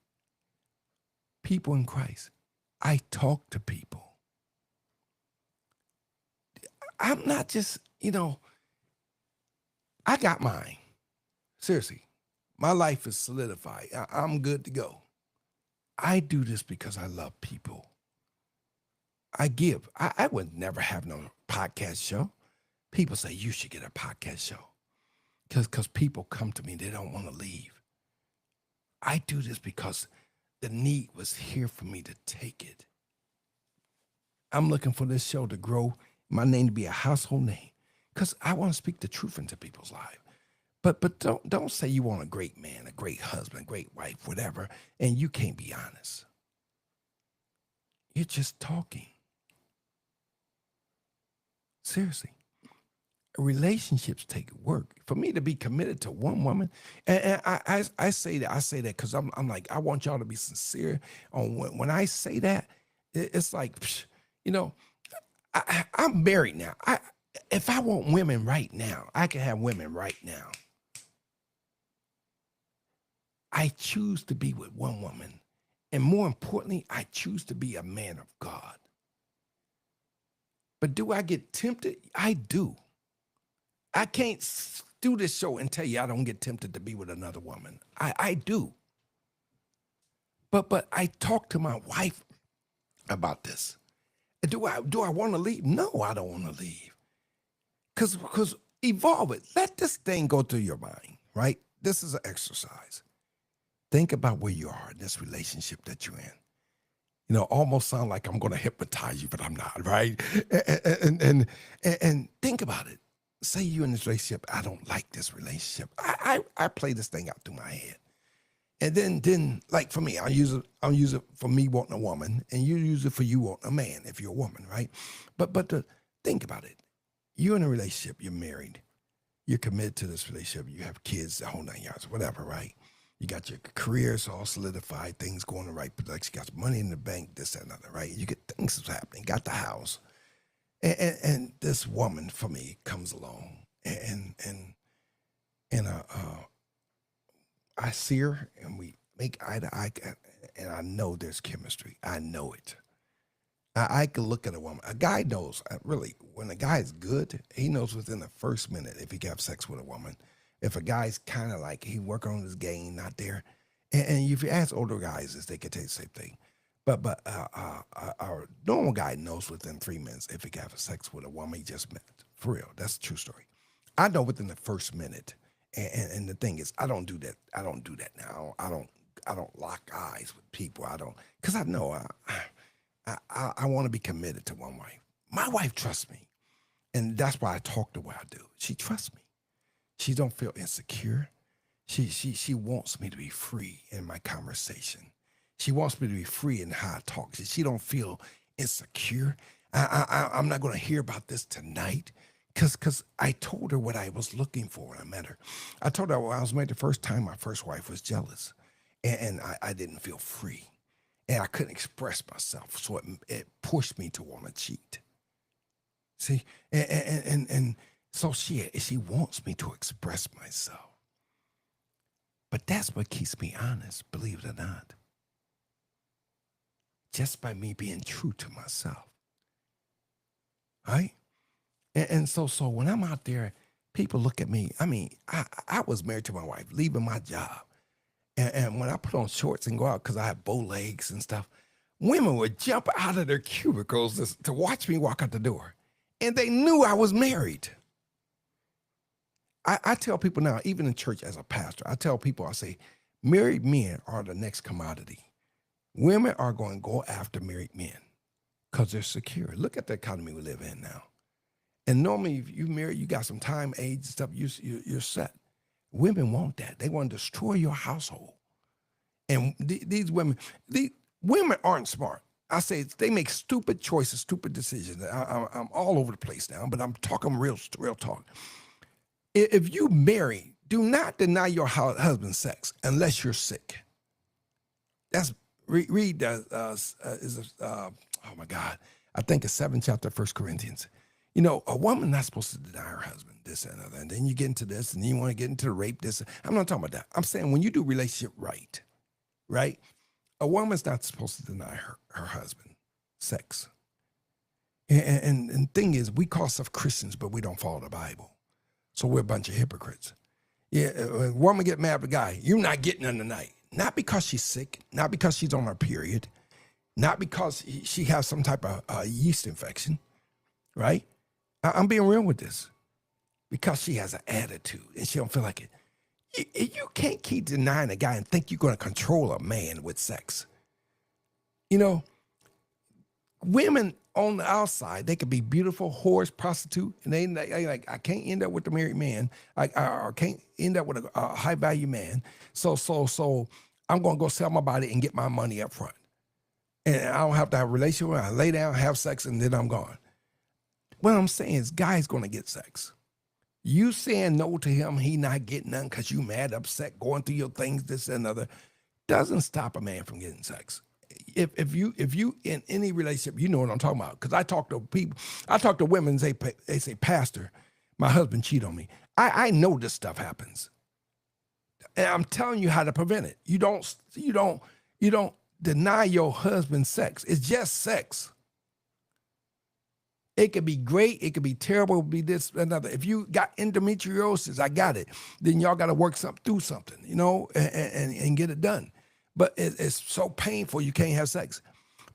People in Christ. I talk to people. I'm not just, I got mine. Seriously. My life is solidified. I'm good to go. I do this because I love people. I give. I would never have no podcast show. People say you should get a podcast show because people come to me, they don't want to leave. I do this because the need was here for me to take it. I'm looking for this show to grow, my name to be a household name, because I want to speak the truth into people's lives. But don't say you want a great man, a great husband, a great wife, whatever, and you can't be honest. You're just talking. Seriously. relationships take work. For me to be committed to one woman, and I say that because I'm like, I want y'all to be sincere on when I say that. It's like, psh, you know, I'm married now. If I want women right now, I can have women right now. I choose to be with one woman, and more importantly, I choose to be a man of God. But do I get tempted? I do. I can't do this show and tell you I don't get tempted to be with another woman. I do. But I talk to my wife about this. Do I want to leave? No, I don't want to leave. Because evolve it. Let this thing go through your mind, right? This is an exercise. Think about where you are in this relationship that you're in. You know, almost sound like I'm going to hypnotize you, but I'm not, right? And think about it. Say you're in this relationship. I don't like this relationship. I play this thing out through my head. And then like for me, I'll use it for me wanting a woman, and you use it for you wanting a man if you're a woman, right? But think about it. You're in a relationship, you're married, you're committed to this relationship, you have kids, the whole 9 yards, whatever, right? You got your careers all solidified, things going the right direction, you got some money in the bank, this, that, and other, right? You get things happening, got the house. And this woman for me comes along and I see her and we make eye to eye, and I know there's chemistry. I know it. I can look at a woman. A guy knows, really, when a guy is good, he knows within the first minute if he can have sex with a woman. If a guy's kind of like he working on his game, not there. And if you ask older guys, they can tell you the same thing. But our normal guy knows within 3 minutes if he can have sex with a woman he just met. For real, that's a true story. I know within the first minute. And the thing is, I don't do that. I don't do that now. I don't lock eyes with people. I don't, because I know I want to be committed to one wife. My wife trusts me, and that's why I talk the way I do. She trusts me. She don't feel insecure. She wants me to be free in my conversation. She wants me to be free in how I talk. She don't feel insecure. I'm not going to hear about this tonight because I told her what I was looking for when I met her. I told her when I was married the first time, my first wife was jealous, and I didn't feel free, and I couldn't express myself, so it pushed me to want to cheat. See, and so she wants me to express myself, but that's what keeps me honest, believe it or not. Just by me being true to myself, right? And so when I'm out there, people look at me. I mean, I was married to my wife, leaving my job. And when I put on shorts and go out, because I have bow legs and stuff, women would jump out of their cubicles to watch me walk out the door. And they knew I was married. I tell people now, even in church as a pastor, I tell people, I say, married men are the next commodity. Women are going to go after married men because they're secure. Look at the economy we live in now. And normally, if you marry, you got some time, age, stuff, you're set. Women want that. They want to destroy your household. And these women aren't smart. I say they make stupid choices, stupid decisions. I'm all over the place now, but I'm talking real talk. If you marry, do not deny your husband sex unless you're sick. That's read. Oh my God, I think it's 7th chapter, 1 Corinthians. You know, a woman not supposed to deny her husband this and other. And then you get into this, and then you want to get into the rape. This. I'm not talking about that. I'm saying when you do relationship right, a woman's not supposed to deny her husband sex. And thing is, we call ourselves Christians, but we don't follow the Bible. So we're a bunch of hypocrites. Yeah, a woman get mad at a guy, you're not getting her tonight. Not because she's sick, not because she's on her period, not because she has some type of yeast infection, right? I'm being real with this. Because she has an attitude and she don't feel like it. You can't keep denying a guy and think you're going to control a man with sex. You know, women on the outside, they could be beautiful, whores, prostitute, and they like, I can't end up with a married man. I can't end up with a high value man. So I'm going to go sell my body and get my money up front. And I don't have to have a relationship with her. I lay down, have sex, and then I'm gone. What I'm saying is guys going to get sex. You saying no to him, he not getting none because you mad, upset, going through your things, this and another, doesn't stop a man from getting sex. If you in any relationship, you know what I'm talking about. Because I talk to people, I talk to women, they say, Pastor, my husband cheated on me. I know this stuff happens. And I'm telling you how to prevent it. You don't deny your husband sex. It's just sex. It could be great. It could be terrible. It could be this, another. If you got endometriosis, I got it. Then y'all got to work through something, and get it done. But it's so painful you can't have sex.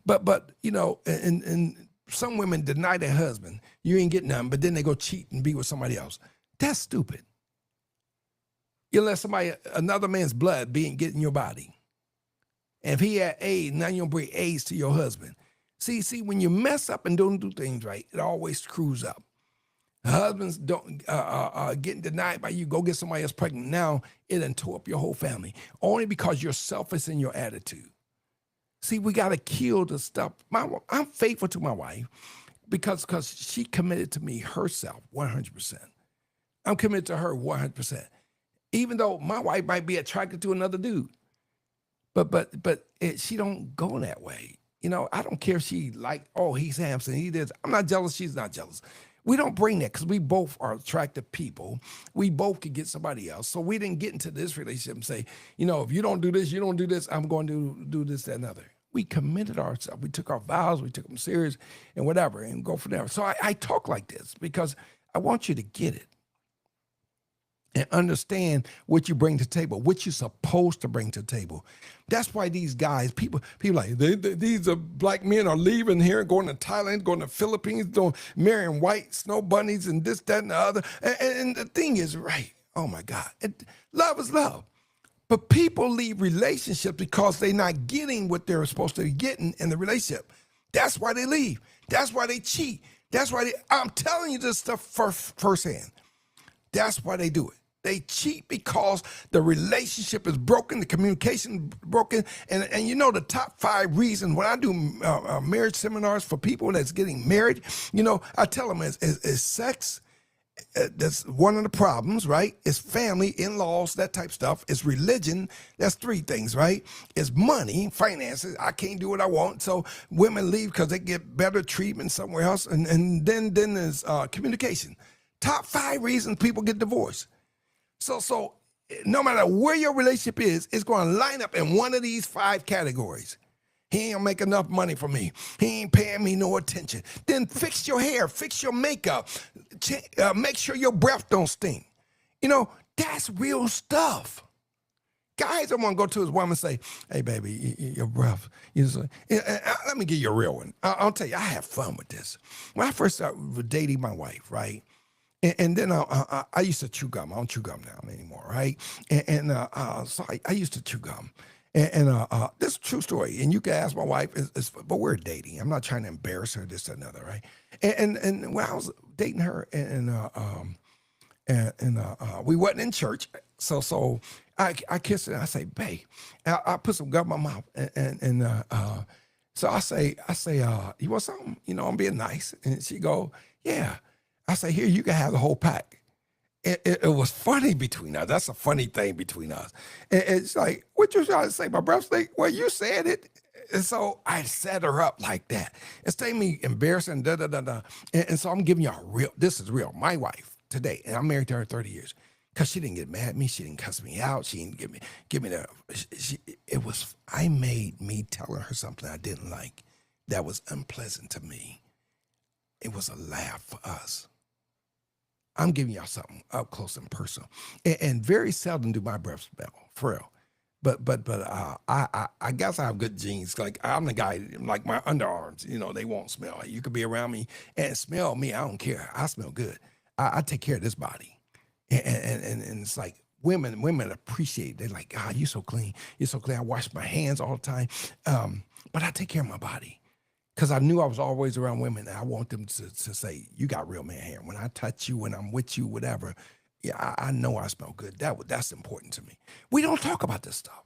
But and some women deny their husband. You ain't getting none, but then they go cheat and be with somebody else. That's stupid. You let another man's blood get in your body. And if he had AIDS, now you don't bring AIDS to your husband. See, when you mess up and don't do things right, it always screws up. Husbands don't getting denied by you, go get somebody else pregnant. Now it done tore up your whole family. Only because you're selfish in your attitude. See, we got to kill the stuff. I'm faithful to my wife because she committed to me herself 100%. I'm committed to her 100%. Even though my wife might be attracted to another dude. But she don't go that way. I don't care if she he's handsome, he did. I'm not jealous, she's not jealous. We don't bring that because we both are attractive people. We both could get somebody else. So we didn't get into this relationship and say, if you don't do this, you don't do this, I'm going to do this, that, and other. We committed ourselves. We took our vows, we took them serious and whatever, and go from there. So I talk like this because I want you to get it. And understand what you bring to the table, what you're supposed to bring to the table. That's why these guys, people like, these black men are leaving here, going to Thailand, going to Philippines, marrying white snow bunnies and this, that, and the other. And the thing is, right, oh my God, love is love. But people leave relationships because they're not getting what they're supposed to be getting in the relationship. That's why they leave. That's why they cheat. That's why I'm telling you this stuff firsthand. That's why they do it. They cheat because the relationship is broken, the communication broken, and the top 5 reasons when I do marriage seminars for people that's getting married, I tell them is sex. That's one of the problems, right? It's family, in-laws, that type stuff. It's religion. That's 3 things, right? It's money, finances. I can't do what I want, so women leave because they get better treatment somewhere else, and then there's communication. Top 5 reasons people get divorced. So no matter where your relationship is, it's going to line up in one of these 5 categories. He ain't make enough money for me. He ain't paying me no attention. Then fix your hair, fix your makeup, make sure your breath don't stink. That's real stuff. Guys don't want to go to his woman and say, hey, baby, your breath. Let me give you a real one. I'll tell you, I have fun with this. When I first started dating my wife, right? And then I used to chew gum. I don't chew gum now anymore, right? So I used to chew gum. And this is a true story. And you can ask my wife, but we're dating. I'm not trying to embarrass her, this or another, right? And when I was dating her, and we wasn't in church, so I kissed her. And I say, babe, I put some gum in my mouth, so I say, you want something? I'm being nice. And she go, yeah. I say, here, you can have the whole pack. It was funny between us. That's a funny thing between us. And it's like, what you trying to say? My breath stink? Well, you said it. And so I set her up like that. Instead of me embarrassing, And so I'm giving you this is real. My wife today, and I'm married to her 30 years, because she didn't get mad at me. She didn't cuss me out. She didn't give me I made me telling her something I didn't like that was unpleasant to me. It was a laugh for us. I'm giving y'all something up close and personal, and very seldom do my breath smell, for real. But I guess I have good genes. Like I'm the guy, like my underarms, they won't smell. You could be around me and smell me. I don't care. I smell good. I take care of this body, and it's like women appreciate it. They're like, God, you're so clean. You're so clean. I wash my hands all the time, but I take care of my body. Because I knew I was always around women, and I want them to say, you got real man hair. When I touch you, when I'm with you, whatever, yeah, I know I smell good. That's important to me. We don't talk about this stuff.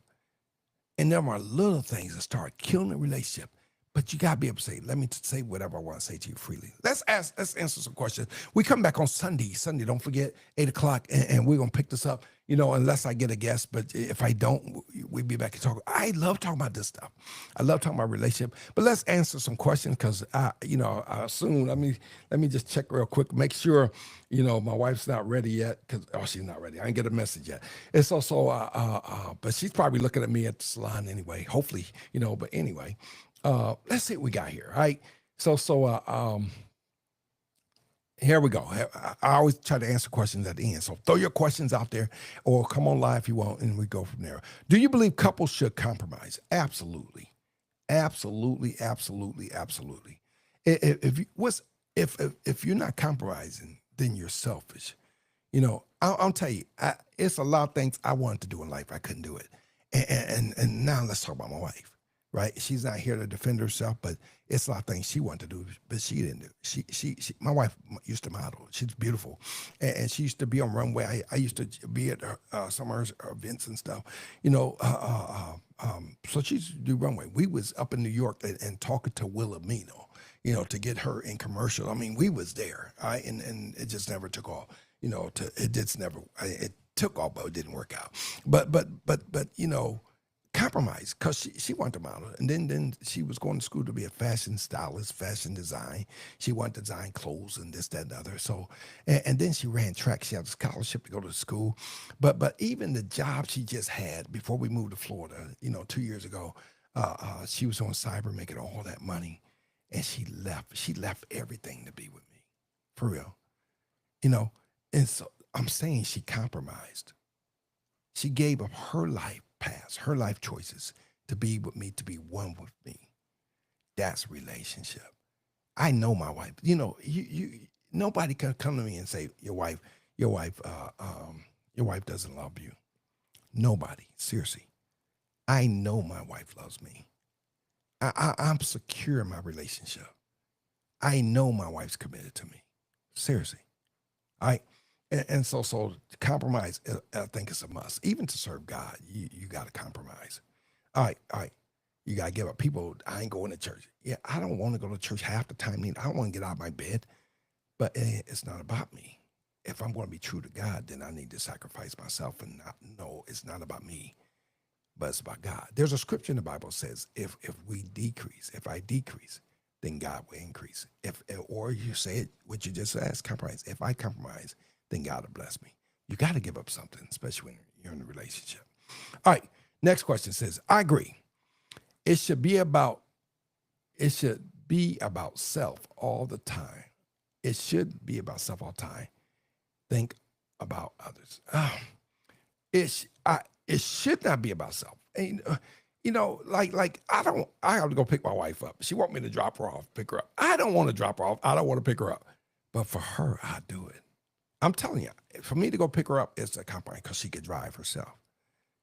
And there are little things that start killing the relationship. But you gotta be able to say, let me say whatever I want to say to you freely. Let's answer some questions. We come back on Sunday. Sunday, don't forget, 8 o'clock, and we're gonna pick this up, unless I get a guest. But if I don't, we'll be back and talk. I love talking about this stuff. I love talking about relationship. But let's answer some questions because soon, let me just check real quick, make sure, my wife's not ready yet. She's not ready. I didn't get a message yet. It's also but she's probably looking at me at the salon anyway, hopefully, but anyway. Let's see what we got here. All right. Here we go. I always try to answer questions at the end. So throw your questions out there or come on live if you want, and we go from there. Do you believe couples should compromise? Absolutely. Absolutely, absolutely, absolutely. If you're not compromising, then you're selfish. I'll tell you, it's a lot of things I wanted to do in life. I couldn't do it. And now let's talk about my wife, right? She's not here to defend herself, but it's a lot of things she wanted to do, but she didn't do. My wife used to model. She's beautiful, and she used to be on runway. I used to be at some of her events and stuff, so she used to do runway. We was up in New York and talking to Wilhelmina, to get her in commercial. I mean, we was there, right? And it just never took off. It just never. It took off, but it didn't work out. But compromise because she wanted to model, and then she was going to school to be a fashion stylist, fashion design. She wanted to design clothes and this, that, and the other. So, and then she ran track. She had a scholarship to go to school, but even the job she just had before we moved to Florida, 2 years ago, she was on cyber making all that money, and she left. She left everything to be with me, for real, And so I'm saying she compromised. She gave up her life paths, her life choices to be with me, to be one with me. That's relationship. I know my wife. You nobody can come to me and say your wife, your wife doesn't love you. Nobody, seriously. I know my wife loves me. I'm secure in my relationship. I know my wife's committed to me. Seriously. I and so compromise, I think it's a must. Even to serve God, you got to compromise. All right. You got to give up. People, I ain't going to church. Yeah, I don't want to go to church half the time. I don't want to get out of my bed, but it's not about me. If I'm going to be true to God, then I need to sacrifice myself and no, it's not about me, but it's about God. There's a scripture in the Bible that says, if I decrease, then God will increase. Or you say it, what you just asked, compromise. If I compromise, then God will bless me. You got to give up something, especially when you're in a relationship. All right. Next question says, I agree. It should be about self all the time. It should be about self all the time. Think about others. It should not be about self. And, like I have to go pick my wife up. She want me to drop her off, pick her up. I don't want to drop her off. I don't want to pick her up. But for her, I do it. I'm telling you, for me to go pick her up, it's a compromise because she could drive herself.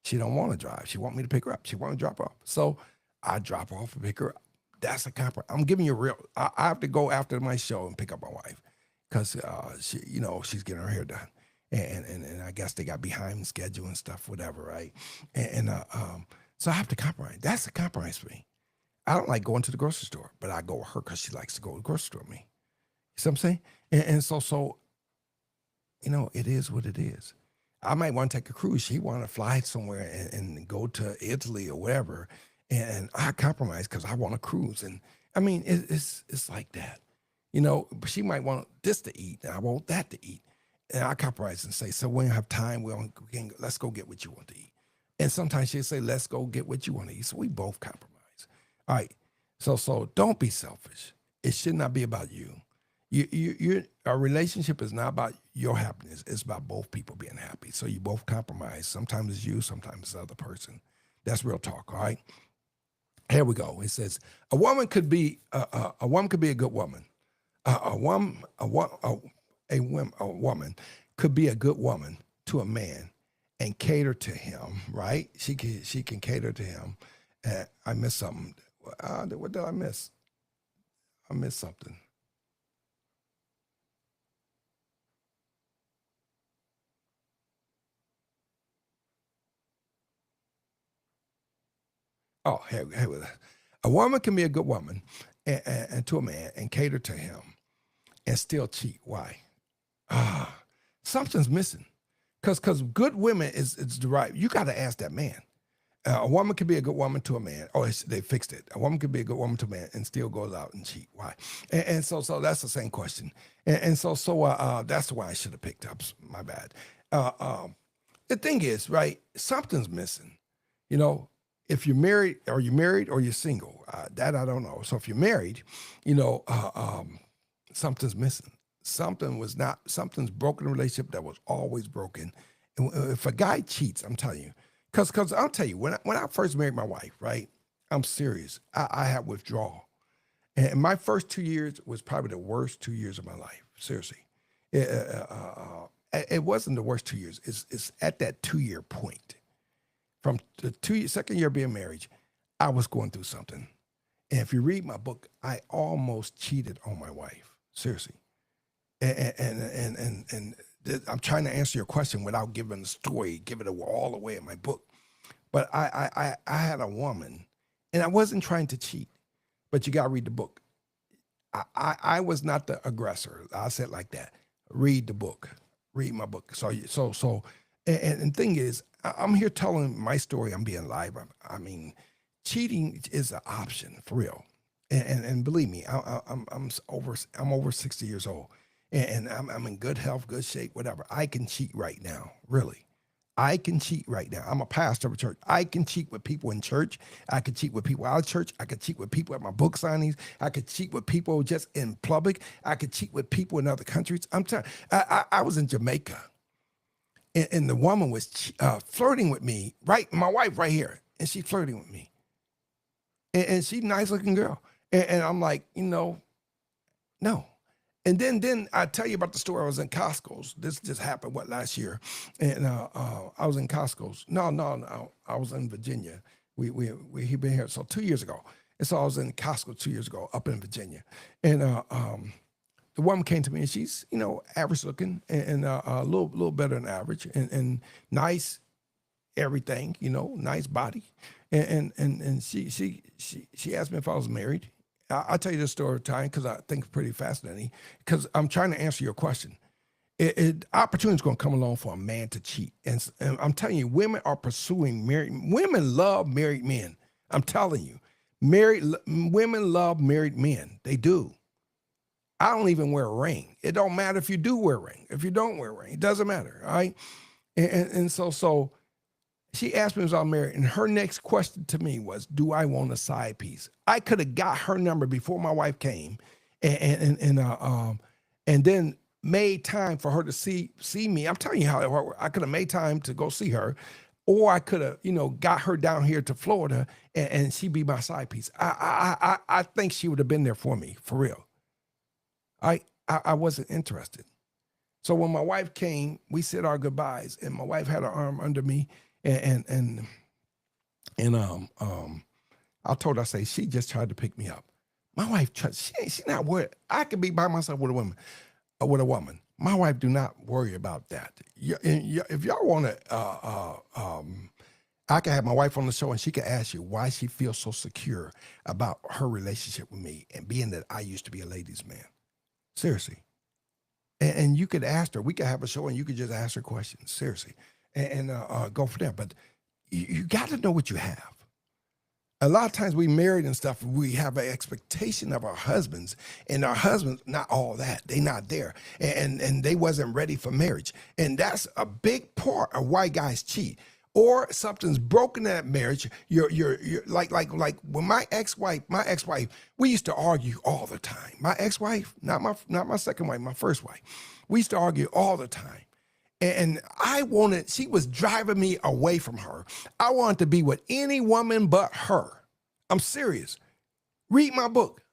She don't want to drive. She want me to pick her up. She want to drop her off. So I drop her off and pick her up. That's a compromise. I'm giving you a real. I have to go after my show and pick up my wife because she's getting her hair done, and I guess they got behind schedule and stuff, whatever, right? So I have to compromise. That's a compromise for me. I don't like going to the grocery store, but I go with her because she likes to go to the grocery store with me. You see what I'm saying? And so it is what it is. I might want to take a cruise. She want to fly somewhere and go to Italy or whatever. And I compromise because I want to cruise. And I mean, it's like that. She might want this to eat and I want that to eat. And I compromise and say, so when you have time, let's go get what you want to eat. And sometimes she'll say, let's go get what you want to eat. So we both compromise. All right. So don't be selfish. It should not be about you. A relationship is not about your happiness. It's about both people being happy. So you both compromise. Sometimes it's you, sometimes it's the other person. That's real talk. All right. Here we go. It says a woman could be a good woman. A woman could be a good woman to a man and cater to him. Right? She can cater to him. I missed something. What did I miss? I missed something. Oh, here we go. A woman can be a good woman and to a man and cater to him and still cheat. Why? Ah, something's missing. Because good women is the right. You got to ask that man. A woman could be a good woman to a man. Oh, they fixed it. A woman could be a good woman to a man and still goes out and cheat. Why? And so that's the same question. And so that's why I should have picked up. My bad. The thing is, right? Something's missing. You know, if you're married, are you married or you're single? That I don't know. So if you're married, you know, something's missing. Something's broken in a relationship that was always broken. And if a guy cheats, I'm telling you, because I'll tell you, when I first married my wife, right? I'm serious. I had withdrawal. And my first 2 years was probably the worst 2 years of my life. Seriously. It wasn't the worst 2 years. It's at that 2 year point. From the second year of being married, I was going through something. And if you read my book, I almost cheated on my wife. Seriously. And I'm trying to answer your question without giving the story, giving it all away in my book. But I had a woman, and I wasn't trying to cheat, but you got to read the book. I was not the aggressor. I said it like that. Read the book. Read my book. And thing is, I'm here telling my story. I'm being live. I mean, cheating is an option for real. And believe me, I'm over 60 years old. And I'm in good health, good shape, whatever. I can cheat right now, really. I can cheat right now. I'm a pastor of a church. I can cheat with people in church. I can cheat with people out of church. I can cheat with people at my book signings. I could cheat with people just in public. I could cheat with people in other countries. I was in Jamaica, and the woman was flirting with me, right? My wife right here, and she's flirting with me. And she's a nice looking girl. And I'm like, no. And then I tell you about the story. I was in Costco's. This just happened, last year? And I was in Costco's. No. I was in Virginia. He'd been here, so 2 years ago. And so I was in Costco 2 years ago up in Virginia. And the woman came to me, and she's, average looking and a little better than average and nice everything, nice body. And she asked me if I was married. I'll tell you this story time because I think it's pretty fascinating because I'm trying to answer your question. Opportunity is going to come along for a man to cheat. And I'm telling you, women are pursuing women love married men. I'm telling you, women love married men. They do. I don't even wear a ring. It don't matter if you do wear a ring. If you don't wear a ring, it doesn't matter. All right. And so she asked me if I was married, and her next question to me was, do I want a side piece? I could have got her number before my wife came and then made time for her to see me. I'm telling you how it worked. I could have made time to go see her, or I could have, got her down here to Florida and she'd be my side piece. I think she would have been there for me, for real. I wasn't interested. So when my wife came, we said our goodbyes, and my wife had her arm under me. And I told her, I say, she just tried to pick me up. My wife, she's not worried. I could be by myself with a woman. My wife do not worry about that. If y'all want to, I can have my wife on the show and she can ask you why she feels so secure about her relationship with me and being that I used to be a ladies' man. Seriously. And you could ask her. We could have a show and you could just ask her questions. Seriously. And go from there. But you got to know what you have. A lot of times we married and stuff, we have an expectation of our husbands, and our husbands, not all that. They not there. And they wasn't ready for marriage. And that's a big part of why guys cheat. Or something's broken in that marriage. You're like when my ex-wife, we used to argue all the time. My ex-wife, not my second wife, my first wife. We used to argue all the time. And she was driving me away from her. I wanted to be with any woman but her. I'm serious. Read my book.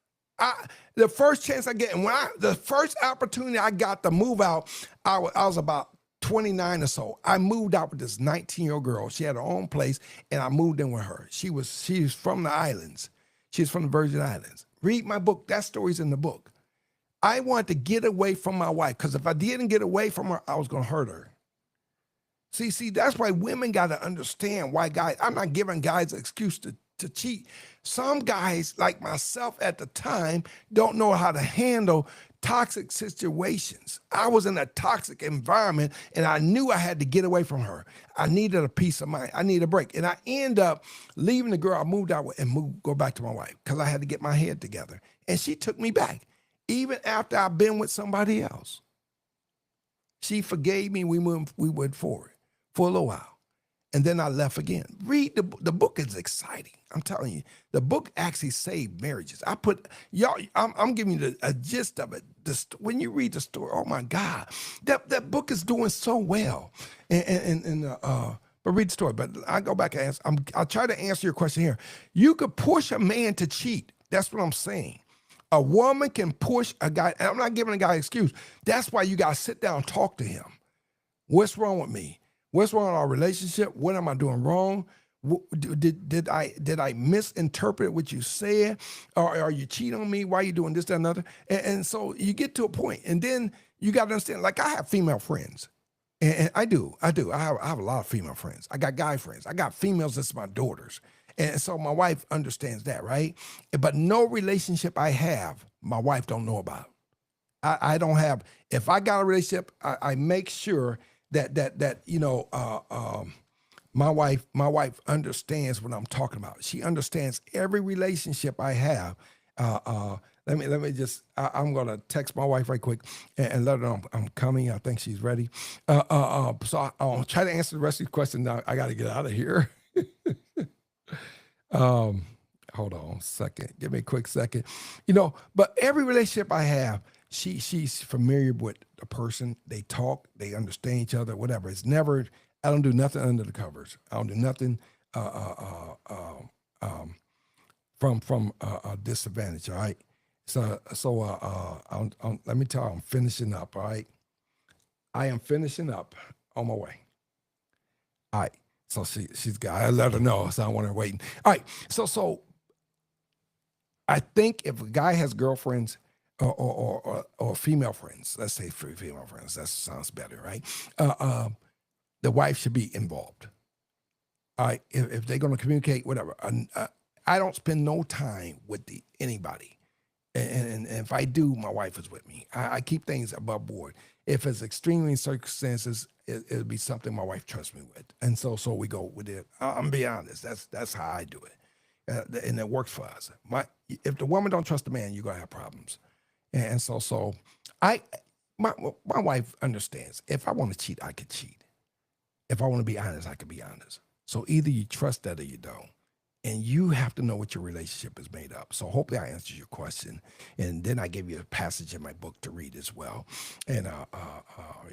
The first chance I get, and the first opportunity I got to move out, I was about 29 or so. I moved out with this 19-year-old girl. She had her own place, and I moved in with her. She's from the islands. She's from the Virgin Islands. Read my book. That story's in the book. I wanted to get away from my wife because if I didn't get away from her, I was going to hurt her. See, that's why women got to understand why guys, I'm not giving guys an excuse to cheat, Some guys, like myself at the time, don't know how to handle toxic situations. I was in a toxic environment and I knew I had to get away from her. I needed a peace of mind. I needed a break. And I end up leaving the girl I moved out with and go back to my wife because I had to get my head together. And she took me back, even after I've been with somebody else. She forgave me. We went forward for a little while. And then I left again. Read the book is exciting. I'm telling you, the book actually saved marriages. I put y'all. I'm giving you a gist of it. When you read the story, oh my God, that book is doing so well. But read the story. But I go back and ask. I'll try to answer your question here. You could push a man to cheat. That's what I'm saying. A woman can push a guy. And I'm not giving a guy an excuse. That's why you got to sit down and talk to him. What's wrong with me? What's wrong with our relationship? What am I doing wrong? Did I misinterpret what you said? Or are you cheating on me? Why are you doing this, that, and other? And so you get to a point, and then you got to understand, like I have female friends. And I do. I have a lot of female friends. I got guy friends. I got females that's my daughters. And so my wife understands that, right? But no relationship I have, my wife don't know about. I don't have, if I got a relationship, I make sure that my wife understands what I'm talking about. She understands every relationship I have. Let me just, I'm gonna text my wife right quick and let her know I'm coming. I think she's ready. So I'll try to answer the rest of these questions. Now I got to get out of here. Hold on a second. Give me a quick second. But every relationship I have, she's familiar with the person. They talk, they understand each other, whatever. It's never, I don't do nothing under the covers. I don't do nothing from a disadvantage, all right? So let me tell you, I'm finishing up, all right? I am finishing up on my way. All right. So she's got, I let her know, so I don't want her waiting. All right. So I think if a guy has girlfriends or female friends, let's say female friends, that sounds better, right? The wife should be involved. All right. If they're going to communicate, whatever. I don't spend no time with anybody. And if I do, my wife is with me. I keep things above board. If it's extremely circumstances, it'll be something my wife trusts me with. And so we go with it. I'm being honest. That's how I do it. And it works for us. If the woman don't trust the man, you're going to have problems. And so my wife understands. If I want to cheat, I could cheat. If I want to be honest, I could be honest. So either you trust that or you don't. And you have to know what your relationship is made up. So hopefully I answered your question. And then I gave you a passage in my book to read as well. And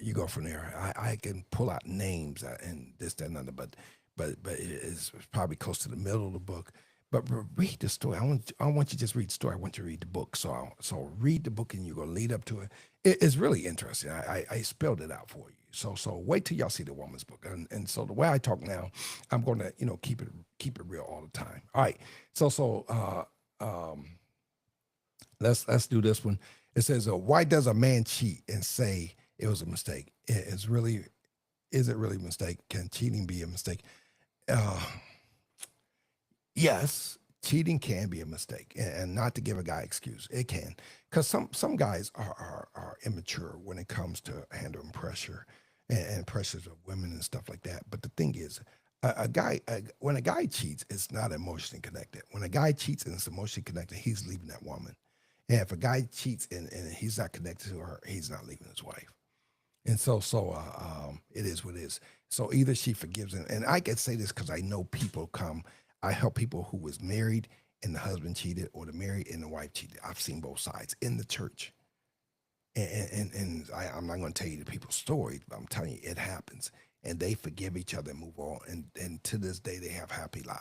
you go from there. I can pull out names and this, that, and other, but it's probably close to the middle of the book. But read the story. I don't want you to just read the story. I want you to read the book. So read the book and you're going to lead up to it. It's really interesting. I spelled it out for you. So wait till y'all see the woman's book. And so the way I talk now, I'm going to, keep it real all the time. All right. Let's do this one. It says, why does a man cheat and say it was a mistake? Is it really a mistake? Can cheating be a mistake? Yes, cheating can be a mistake, and not to give a guy excuse, it can, because some guys are immature when it comes to handling pressure and pressures of women and stuff like that. But the thing is, when a guy cheats, it's not emotionally connected. When a guy cheats and it's emotionally connected, he's leaving that woman. And if a guy cheats and he's not connected to her, he's not leaving his wife. And so it is what it is. So either she forgives him, and I can say this because I know people come. I help people who was married and the husband cheated, or the married and the wife cheated. I've seen both sides in the church. And I'm not going to tell you the people's stories, but I'm telling you it happens. And they forgive each other and move on. And to this day, they have happy lives.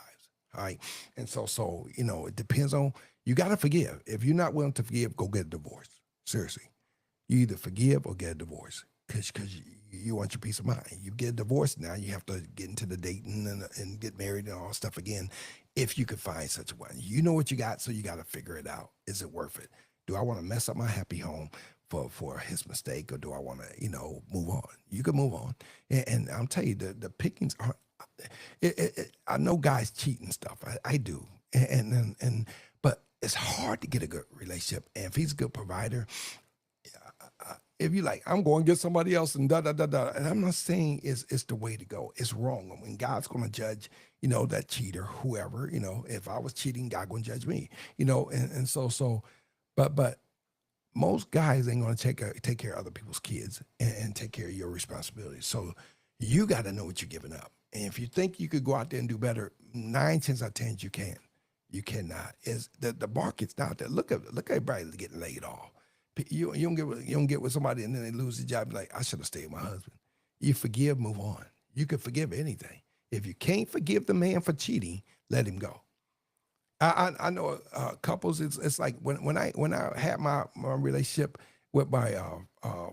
All right. And so it depends on, you got to forgive. If you're not willing to forgive, go get a divorce. Seriously. You either forgive or get a divorce because you want your peace of mind. You get a divorce, now you have to get into the dating and get married and all stuff again. If you could find such a one, you know what you got, so you got to figure it out. Is it worth it? Do I want to mess up my happy home for his mistake, or do I want to, move on? You can move on, and I'll tell you the pickings are. I know guys cheat and stuff. I do, and but it's hard to get a good relationship. And if he's a good provider, if you like, I'm going to get somebody else and da da da da. And I'm not saying it's the way to go. It's wrong. I mean, God's going to judge, that cheater, whoever. If I was cheating, God going to judge me. And but most guys ain't going to take care of other people's kids and take care of your responsibilities. So you got to know what you're giving up. And if you think you could go out there and do better, 9 times out of 10 you can't. You cannot. Is the market's not there. Look at everybody getting laid off. You don't get with somebody and then they lose the job. Like, I should have stayed with my husband. You forgive, move on. You can forgive anything. If you can't forgive the man for cheating, let him go. I know couples. It's like when I had my relationship with my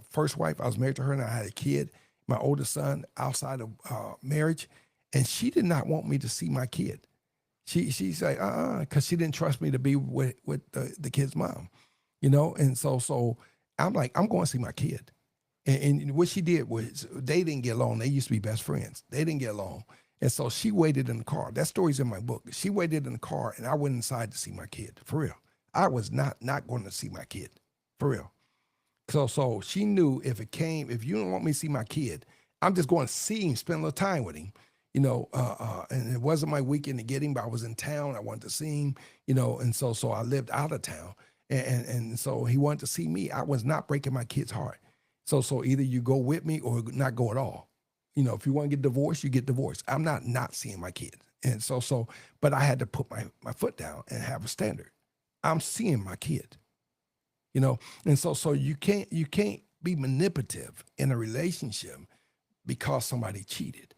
first wife. I was married to her and I had a kid, my oldest son, outside of marriage, and she did not want me to see my kid. She's like, because she didn't trust me to be with the kid's mom, And so I'm like, I'm going to see my kid. And what she did was they didn't get along. They used to be best friends. They didn't get along. And so she waited in the car. That story's in my book. She waited in the car and I went inside to see my kid, for real. I was not going to see my kid, for real. So she knew if you don't want me to see my kid, I'm just going to see him, spend a little time with him. And it wasn't my weekend to get him, but I was in town. I wanted to see him, and so I lived out of town. And so he wanted to see me. I was not breaking my kid's heart. So either you go with me or not go at all. If you want to get divorced, you get divorced. I'm not seeing my kid. And but I had to put my foot down and have a standard. I'm seeing my kid, And so you can't be manipulative in a relationship because somebody cheated.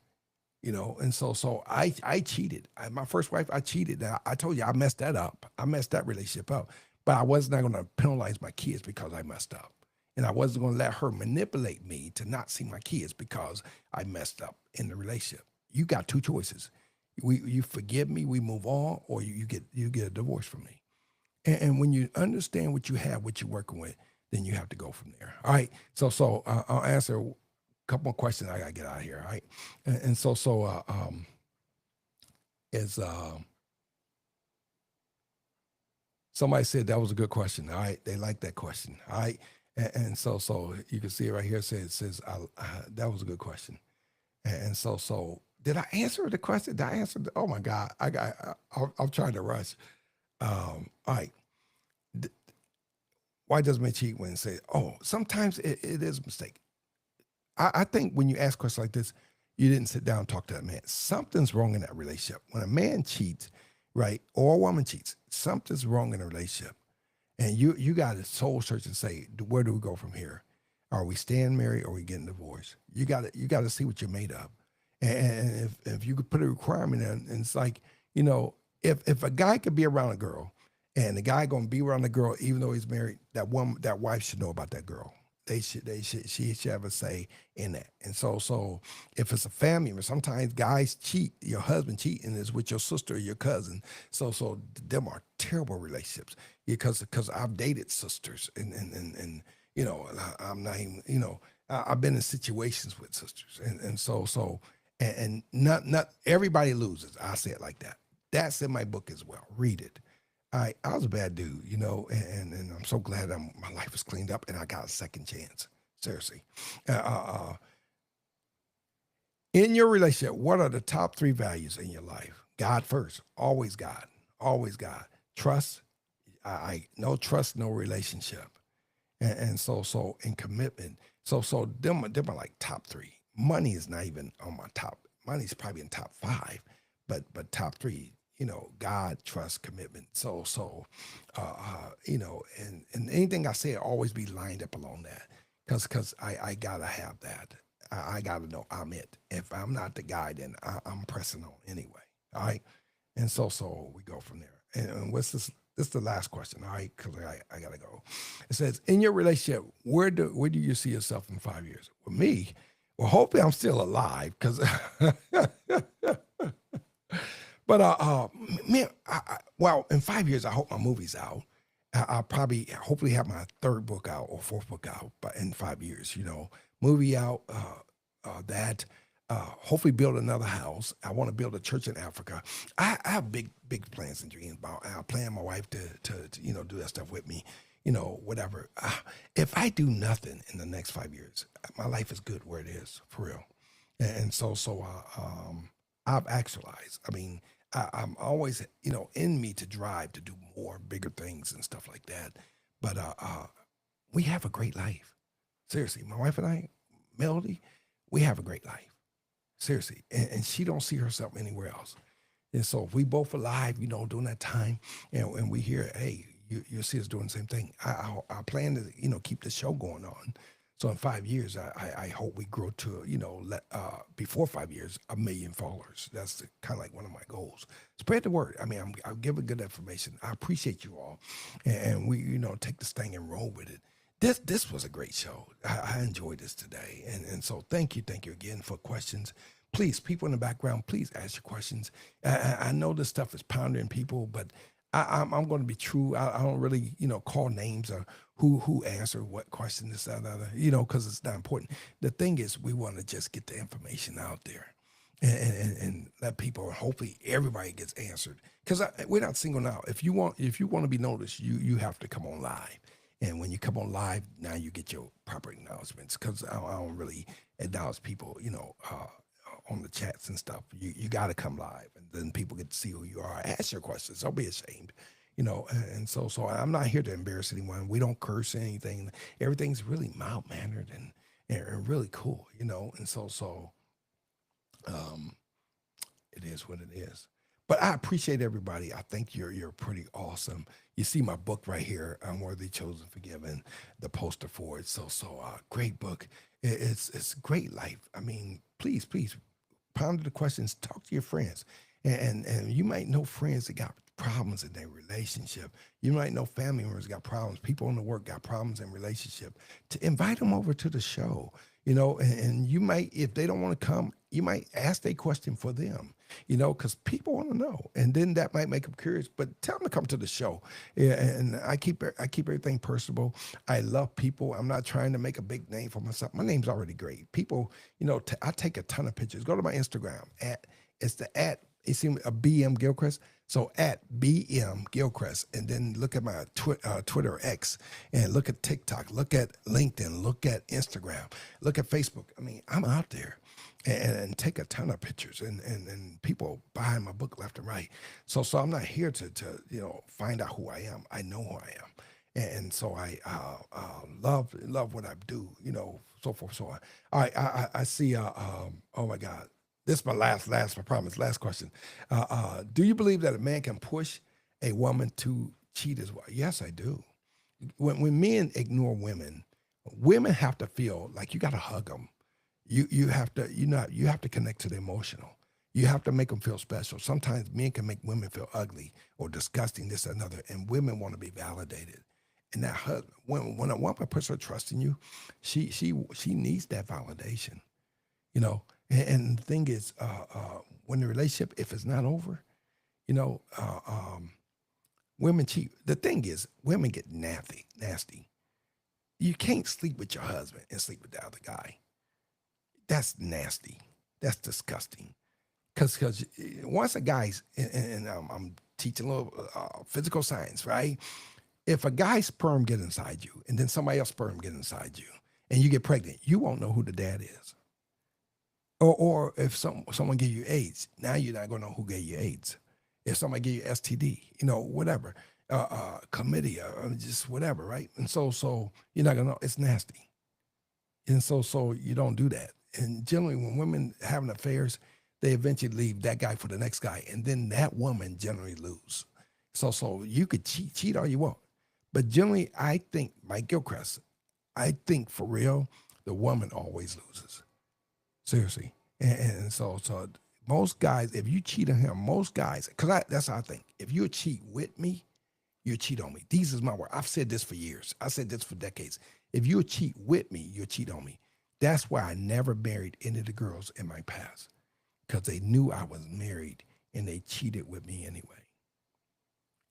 And so I cheated. My first wife, I cheated. I told you I messed that up. I messed that relationship up. But I was not going to penalize my kids because I messed up. And I wasn't going to let her manipulate me to not see my kids because I messed up in the relationship. You got two choices. You forgive me, we move on, or you get a divorce from me. And when you understand what you have, what you're working with, then you have to go from there. All right. So I'll answer couple more questions I gotta get out of here, all right? And somebody said that was a good question, all right? They like that question, all right? And so you can see it right here. It says that was a good question. And so did I answer the question? Did I answer? Oh my God, I'm trying to rush. All right. Why does man cheat when say, oh, sometimes it is a mistake. I think when you ask questions like this, you didn't sit down and talk to that man. Something's wrong in that relationship. When a man cheats, right, or a woman cheats, something's wrong in a relationship. And you got to soul search and say, where do we go from here? Are we staying married or are we getting divorced? You got to see what you're made of. And if you could put a requirement in, and it's like, if a guy could be around a girl and the guy going to be around the girl, even though he's married, that wife should know about that girl. She should have a say in that. And so if it's a family member, sometimes guys cheat, your husband cheating is with your sister or your cousin. So them are terrible relationships because I've dated sisters and I'm not even, I've been in situations with sisters. And not everybody loses. I say it like that. That's in my book as well. Read it. I was a bad dude, and I'm so glad my life was cleaned up and I got a second chance. Seriously. In your relationship, what are the top 3 values in your life? God first, always God, always God. Trust, no trust, no relationship. And so in commitment. So them are like top 3. Money is not even on my top. Money's probably in top 5, but top 3. God, trust, commitment. And anything I say always be lined up along that because I gotta have that. I gotta know I'm it. If I'm not the guy, then I'm pressing on anyway. All right. And so we go from there. And what's this? This is the last question. All right, because I gotta go. It says, in your relationship, where do you see yourself in 5 years? With me, well, hopefully I'm still alive because. But man, well, in 5 years, I hope my movie's out. I'll probably, hopefully, have my 3rd book out or 4th book out, but in 5 years, movie out. That hopefully build another house. I want to build a church in Africa. I have big plans and dreams about. I plan my wife to do that stuff with me. Whatever. If I do nothing in the next 5 years, my life is good where it is for real. And I've actualized. I mean, I'm always in me to drive to do more, bigger things and stuff like that. But we have a great life. Seriously, my wife and I, Melody, we have a great life. Seriously, and she don't see herself anywhere else. And so if we both alive, during that time, and we hear, hey, you see us doing the same thing. I plan to keep the show going on. So in 5 years, I hope we grow to before 5 years 1 million followers. That's kind of like one of my goals. Spread the word. I mean, I'm giving good information. I appreciate you all, and we take this thing and roll with it. This was a great show. I enjoyed this today, and so thank you again for questions. Please, people in the background, please ask your questions. I know this stuff is pounding people, but I'm going to be true. I don't really call names or who answered what question, this that, other, because it's not important. The thing is, we want to just get the information out there and let people. Hopefully, everybody gets answered because we're not singling out. If you want to be noticed, you have to come on live. And when you come on live, now you get your proper acknowledgments because I don't really acknowledge people, on the chats and stuff. You got to come live, and then people get to see who you are. Ask your questions. Don't be ashamed, And so I'm not here to embarrass anyone. We don't curse anything. Everything's really mild mannered and really cool, And um, it is what it is. But I appreciate everybody. I think you're pretty awesome. You see my book right here, Unworthy, Chosen, Forgiven, the poster for it. Great book. It's great life. I mean, please ponder the questions. Talk to your friends, and you might know friends that got problems in their relationship. You might know family members got problems. People in the work got problems in relationship. To invite them over to the show, and you might, if they don't want to come, you might ask a question for them, because people want to know, and then that might make them curious. But tell them to come to the show. Yeah, and I keep everything personable. I love people. I'm not trying to make a big name for myself. My name's already great. People, I take a ton of pictures. Go to my Instagram you see a BM Gilcreast. So at BM Gilcreast, and then look at my Twitter X, and look at TikTok, look at LinkedIn, look at Instagram, look at Facebook. I mean, I'm out there and take a ton of pictures, and people buying my book left and right. So I'm not here to find out who I am. I know who I am. And so I love what I do, so forth, so on. All right, I see. Oh my God, this is my last, I promise, last question. Do you believe that a man can push a woman to cheat as well? Yes, I do. When men ignore women, women have to feel like you got to hug them. You have to you have to connect to the emotional. You have to make them feel special. Sometimes men can make women feel ugly or disgusting, this or another, and women want to be validated. And that husband, when a woman puts her trust in you, she needs that validation, And the thing is, when the relationship, if it's not over, you know, uh, um, women cheat. The thing is, women get nasty. You can't sleep with your husband and sleep with the other guy. That's nasty. That's disgusting. Because once a guy's, and I'm teaching a little physical science, right? If a guy's sperm get inside you, and then somebody else's sperm get inside you, and you get pregnant, you won't know who the dad is. Or if someone give you AIDS, now you're not gonna know who gave you AIDS. If somebody gave you STD, whatever, chlamydia, just whatever, right? And so you're not gonna know. It's nasty, and so you don't do that. And generally, when women having affairs, they eventually leave that guy for the next guy, and then that woman generally lose. So you could cheat all you want, but generally, I think Mike Gilcreast, I think for real, the woman always loses. Seriously. And so most guys, if you cheat on him, most guys, because that's how I think. If you cheat with me, you cheat on me. These is my word. I've said this for years. I said this for decades. If you cheat with me, you cheat on me. That's why I never married any of the girls in my past, because they knew I was married and they cheated with me anyway.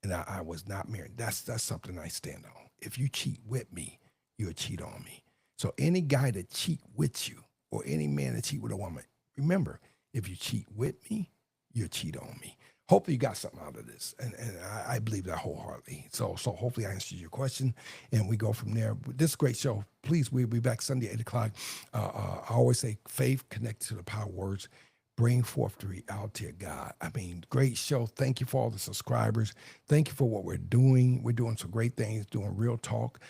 And I was not married. That's something I stand on. If you cheat with me, you'll cheat on me. So any guy that cheat with you, or any man that cheat with a woman, remember, if you cheat with me, you cheat on me. Hopefully you got something out of this, and I believe that wholeheartedly. So hopefully I answered your question, and we go from there. This is a great show. Please, we'll be back Sunday 8 o'clock. I always say faith connected to the power of words. Bring forth the reality of God. I mean, great show. Thank you for all the subscribers. Thank you for what we're doing. We're doing some great things, doing real talk.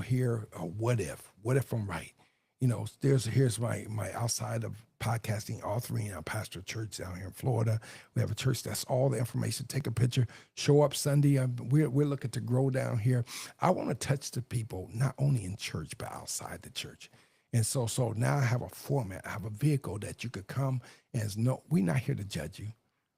Here, what if? What if I'm right? Here's my outside of podcasting, authoring. I pastor a church down here in Florida. We have a church that's all the information. Take a picture, show up Sunday. We're looking to grow down here. I want to touch the people not only in church but outside the church. And so now I have a format, I have a vehicle that you could come, and we're not here to judge you.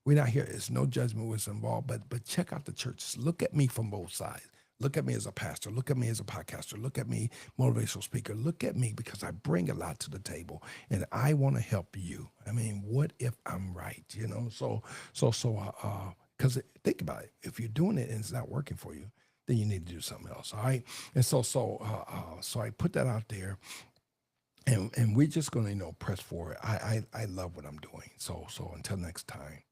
We're not here. It's no judgment was involved, but check out the church. Look at me from both sides. Look at me as a pastor. Look at me as a podcaster. Look at me, motivational speaker. Look at me because I bring a lot to the table, and I want to help you. I mean, what if I'm right? Because think about it. If you're doing it and it's not working for you, then you need to do something else. All right. And so I put that out there. And we're just going to press forward. I love what I'm doing. So until next time,